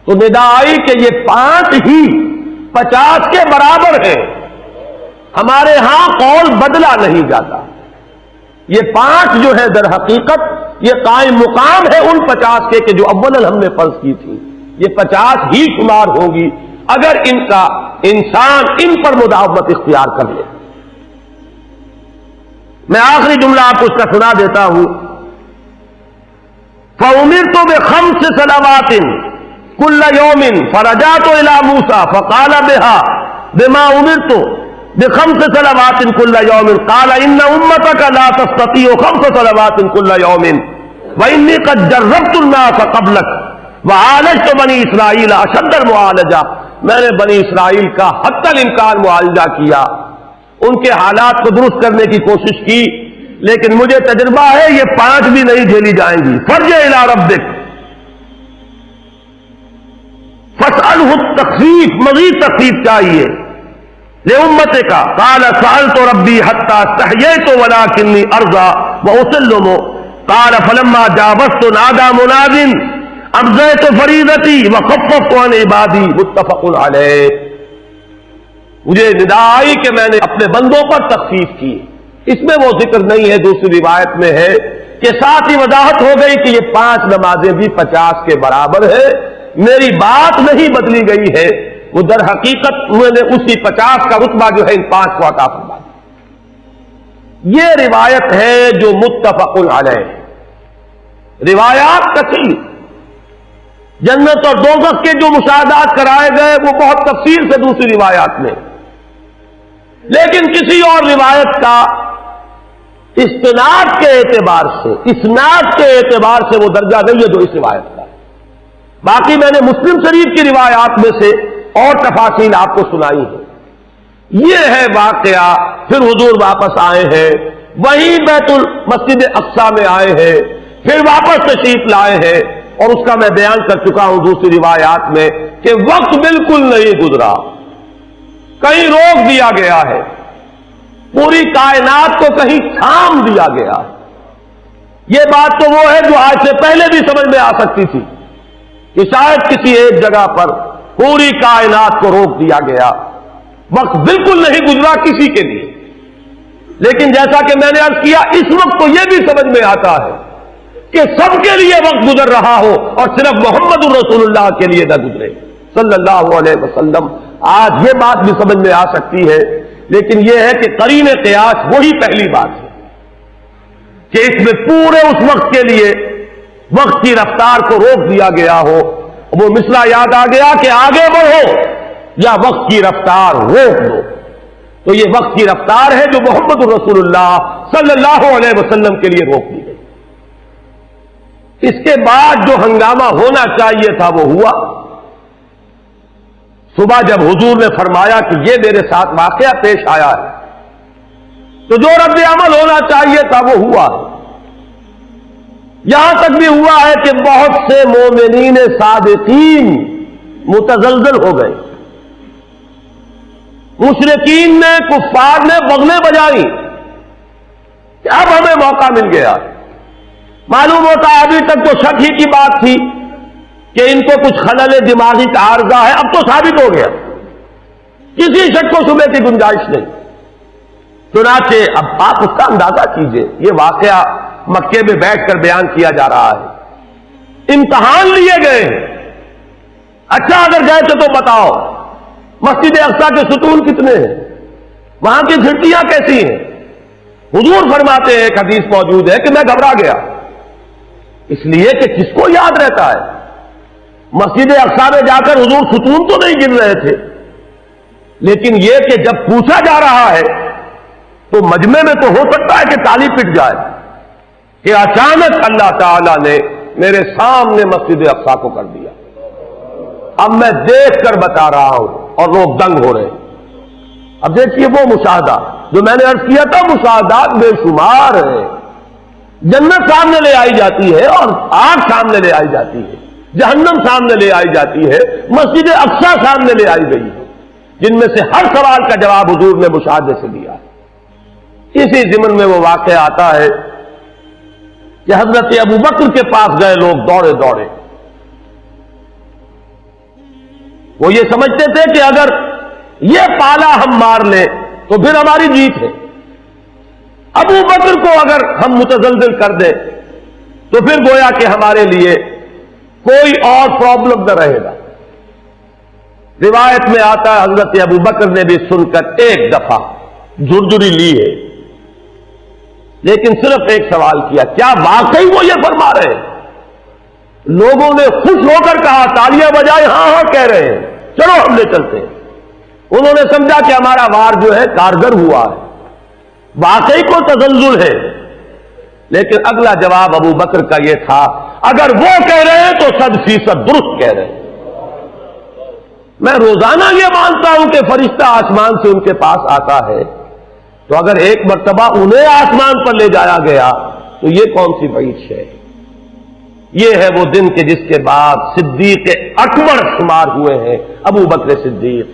تو ندا آئی کہ یہ 5 ہی 50 کے برابر ہے. ہمارے ہاں قول بدلا نہیں جاتا. یہ 5 جو ہے در حقیقت یہ قائم مقام ہے ان 50 کے کہ جو اول ہم نے فرض کی تھی. یہ 50 ہی شمار ہوگی اگر ان کا انسان ان پر مداومت اختیار کر لے. میں آخری جملہ آپ کو اس کا سنا دیتا ہوں. فَأُمِرْتُ بِخَمْسِ صَلَوَاتٍ كُلَّ يَوْمٍ فَرَجَعْتُ إِلَى مُوسَى فَقَالَ بِمَا أُمِرْتُ بِخَمْسِ صَلَوَاتٍ كُلَّ يَوْمٍ قَالَ إِنَّ أُمَّتَكَ لَا تَسْتَطِيعُ 5 صَلَوَاتٍ كُلَّ يَوْمٍ وَإِنِّي قَدْ جَرَّبْتُ النَّاسَ قَبْلَكَ وَعَالَجْتُ بَنِي إِسْرَائِيلَ أَشَدَّ الْمُعَالَجَةِ. میں نے بنی اسرائیل کا حتی الامکان معالجہ کیا، ان کے حالات کو درست کرنے کی کوشش کی، لیکن مجھے تجربہ ہے یہ 5 بھی نہیں جھیلی جائیں گی. فَارْجِعْ إِلَىٰ رَبِّكَ فَاسْأَلْهُ التَّخْفِيفَ، مزید تخفیف چاہیے لِأُمَّتِكَ. قَالَ سَأَلْتُ رَبِّي حَتَّىٰ اسْتَحْيَيْتُ وَلَٰكِنِّي أَرْضَىٰ وَأُسِلُّمُ. قَالَ فَلَمَّا جَاوَزْتُ نَادَىٰ مُنَادٍ ابزیت فریضتی وخففت عن عبادی. متفق علیہ. مجھے ندا آئی کہ میں نے اپنے بندوں پر تخفیف کی. اس میں وہ ذکر نہیں ہے، دوسری روایت میں ہے کہ ساتھ ہی وضاحت ہو گئی کہ یہ 5 نمازیں بھی 50 کے برابر ہے. میری بات نہیں بدلی گئی ہے، وہ در حقیقت انہوں نے اسی 50 کا رتبہ جو ہے ان 5 کو عطا فرما دیا. یہ روایت ہے جو متفق علیہ. روایات کثیر، جنت اور دوزخ کے جو مشاہدات کرائے گئے وہ بہت تفصیل سے دوسری روایات میں، لیکن کسی اور روایت کا استناد کے اعتبار سے، اسناد کے اعتبار سے وہ درجہ نہیں ہے جو اس روایت کا. باقی میں نے مسلم شریف کی روایات میں سے اور تفاصیل آپ کو سنائی ہے. یہ ہے واقعہ. پھر حضور واپس آئے ہیں, وہیں مسجد اقصی میں آئے ہیں, پھر واپس تشریف لائے ہیں, اور اس کا میں بیان کر چکا ہوں دوسری روایات میں کہ وقت بالکل نہیں گزرا, کہیں روک دیا گیا ہے, پوری کائنات کو کہیں تھام دیا گیا. یہ بات تو وہ ہے جو آج سے پہلے بھی سمجھ میں آ سکتی تھی کہ شاید کسی ایک جگہ پر پوری کائنات کو روک دیا گیا, وقت بالکل نہیں گزرا کسی کے لیے. لیکن جیسا کہ میں نے عرض کیا, اس وقت تو یہ بھی سمجھ میں آتا ہے کہ سب کے لیے وقت گزر رہا ہو اور صرف محمد الرسول اللہ کے لیے نہ گزرے صلی اللہ علیہ وسلم. آج یہ بات بھی سمجھ میں آ سکتی ہے, لیکن یہ ہے کہ قرین قیاس وہی پہلی بات ہے کہ اس میں پورے اس وقت کے لیے وقت کی رفتار کو روک دیا گیا ہو. وہ مسئلہ یاد آ گیا کہ آگے بڑھو یا وقت کی رفتار روک دو. تو یہ وقت کی رفتار ہے جو محمد الرسول اللہ صلی اللہ علیہ وسلم کے لیے روک دی گئی. اس کے بعد جو ہنگامہ ہونا چاہیے تھا وہ ہوا. صبح جب حضور نے فرمایا کہ یہ میرے ساتھ واقعہ پیش آیا ہے, تو جو رد عمل ہونا چاہیے تھا وہ ہوا. یہاں تک بھی ہوا ہے کہ بہت سے مومنین صادقین متزلزل ہو گئے. مشرکین نے, کفار نے بغلیں بجائی کہ اب ہمیں موقع مل گیا. معلوم ہوتا ہے ابھی تک تو شک ہی کی بات تھی کہ ان کو کچھ خلل دماغی کا عارضہ ہے, اب تو ثابت ہو گیا, کسی شک و شبے کی گنجائش نہیں. چنانچہ اب آپ اس کا اندازہ کیجئے, یہ واقعہ مکے میں بیٹھ کر بیان کیا جا رہا ہے, امتحان لیے گئے ہیں. اچھا اگر گئے تھے تو بتاؤ مسجد اقصی کے ستون کتنے ہیں, وہاں کی کھڑکیاں کیسی ہیں؟ حضور فرماتے ہیں, ایک حدیث موجود ہے کہ میں گھبرا گیا, اس لیے کہ کس کو یاد رہتا ہے. مسجد اقصی میں جا کر حضور ستون تو نہیں گر رہے تھے, لیکن یہ کہ جب پوچھا جا رہا ہے تو مجمع میں تو ہو سکتا ہے کہ تالی پٹ جائے کہ اچانک اللہ تعالی نے میرے سامنے مسجد اقصی کو کر دیا. اب میں دیکھ کر بتا رہا ہوں اور لوگ دنگ ہو رہے ہیں. اب دیکھیے وہ مشاہدہ جو میں نے عرض کیا تھا, مشاہدات بے شمار ہیں. جنت سامنے لے آئی جاتی ہے اور آگ سامنے لے آئی جاتی ہے, جہنم سامنے لے آئی جاتی ہے, مسجد اقصی سامنے لے آئی گئی ہے, جن میں سے ہر سوال کا جواب حضور نے مشاہدے سے دیا. اسی ضمن میں وہ واقعہ آتا ہے کہ حضرت ابو بکر کے پاس گئے لوگ دوڑے دوڑے. وہ یہ سمجھتے تھے کہ اگر یہ پالا ہم مار لیں تو پھر ہماری جیت ہے. ابو بکر کو اگر ہم متزلزل کر دیں تو پھر گویا کہ ہمارے لیے کوئی اور پرابلم نہ رہے گا. روایت میں آتا ہے حضرت ابو بکر نے بھی سن کر ایک دفعہ جھرجھری لی ہے, لیکن صرف ایک سوال کیا, کیا واقعی وہ یہ فرما رہے ہیں؟ لوگوں نے خوش ہو کر کہا, تالیاں بجائے, ہاں ہاں کہہ رہے ہیں, چلو ہم لے چلتے ہیں. انہوں نے سمجھا کہ ہمارا وار جو ہے کارگر ہوا ہے, واقعی کو تزلزل ہے. لیکن اگلا جواب ابو بکر کا یہ تھا, اگر وہ کہہ رہے ہیں تو 100% درست کہہ رہے ہیں. میں روزانہ یہ مانتا ہوں کہ فرشتہ آسمان سے ان کے پاس آتا ہے, تو اگر ایک مرتبہ انہیں آسمان پر لے جایا گیا تو یہ کون سی بعید ہے؟ یہ ہے وہ دن کہ جس کے بعد صدیق اکبر شمار ہوئے ہیں ابو بکر صدیق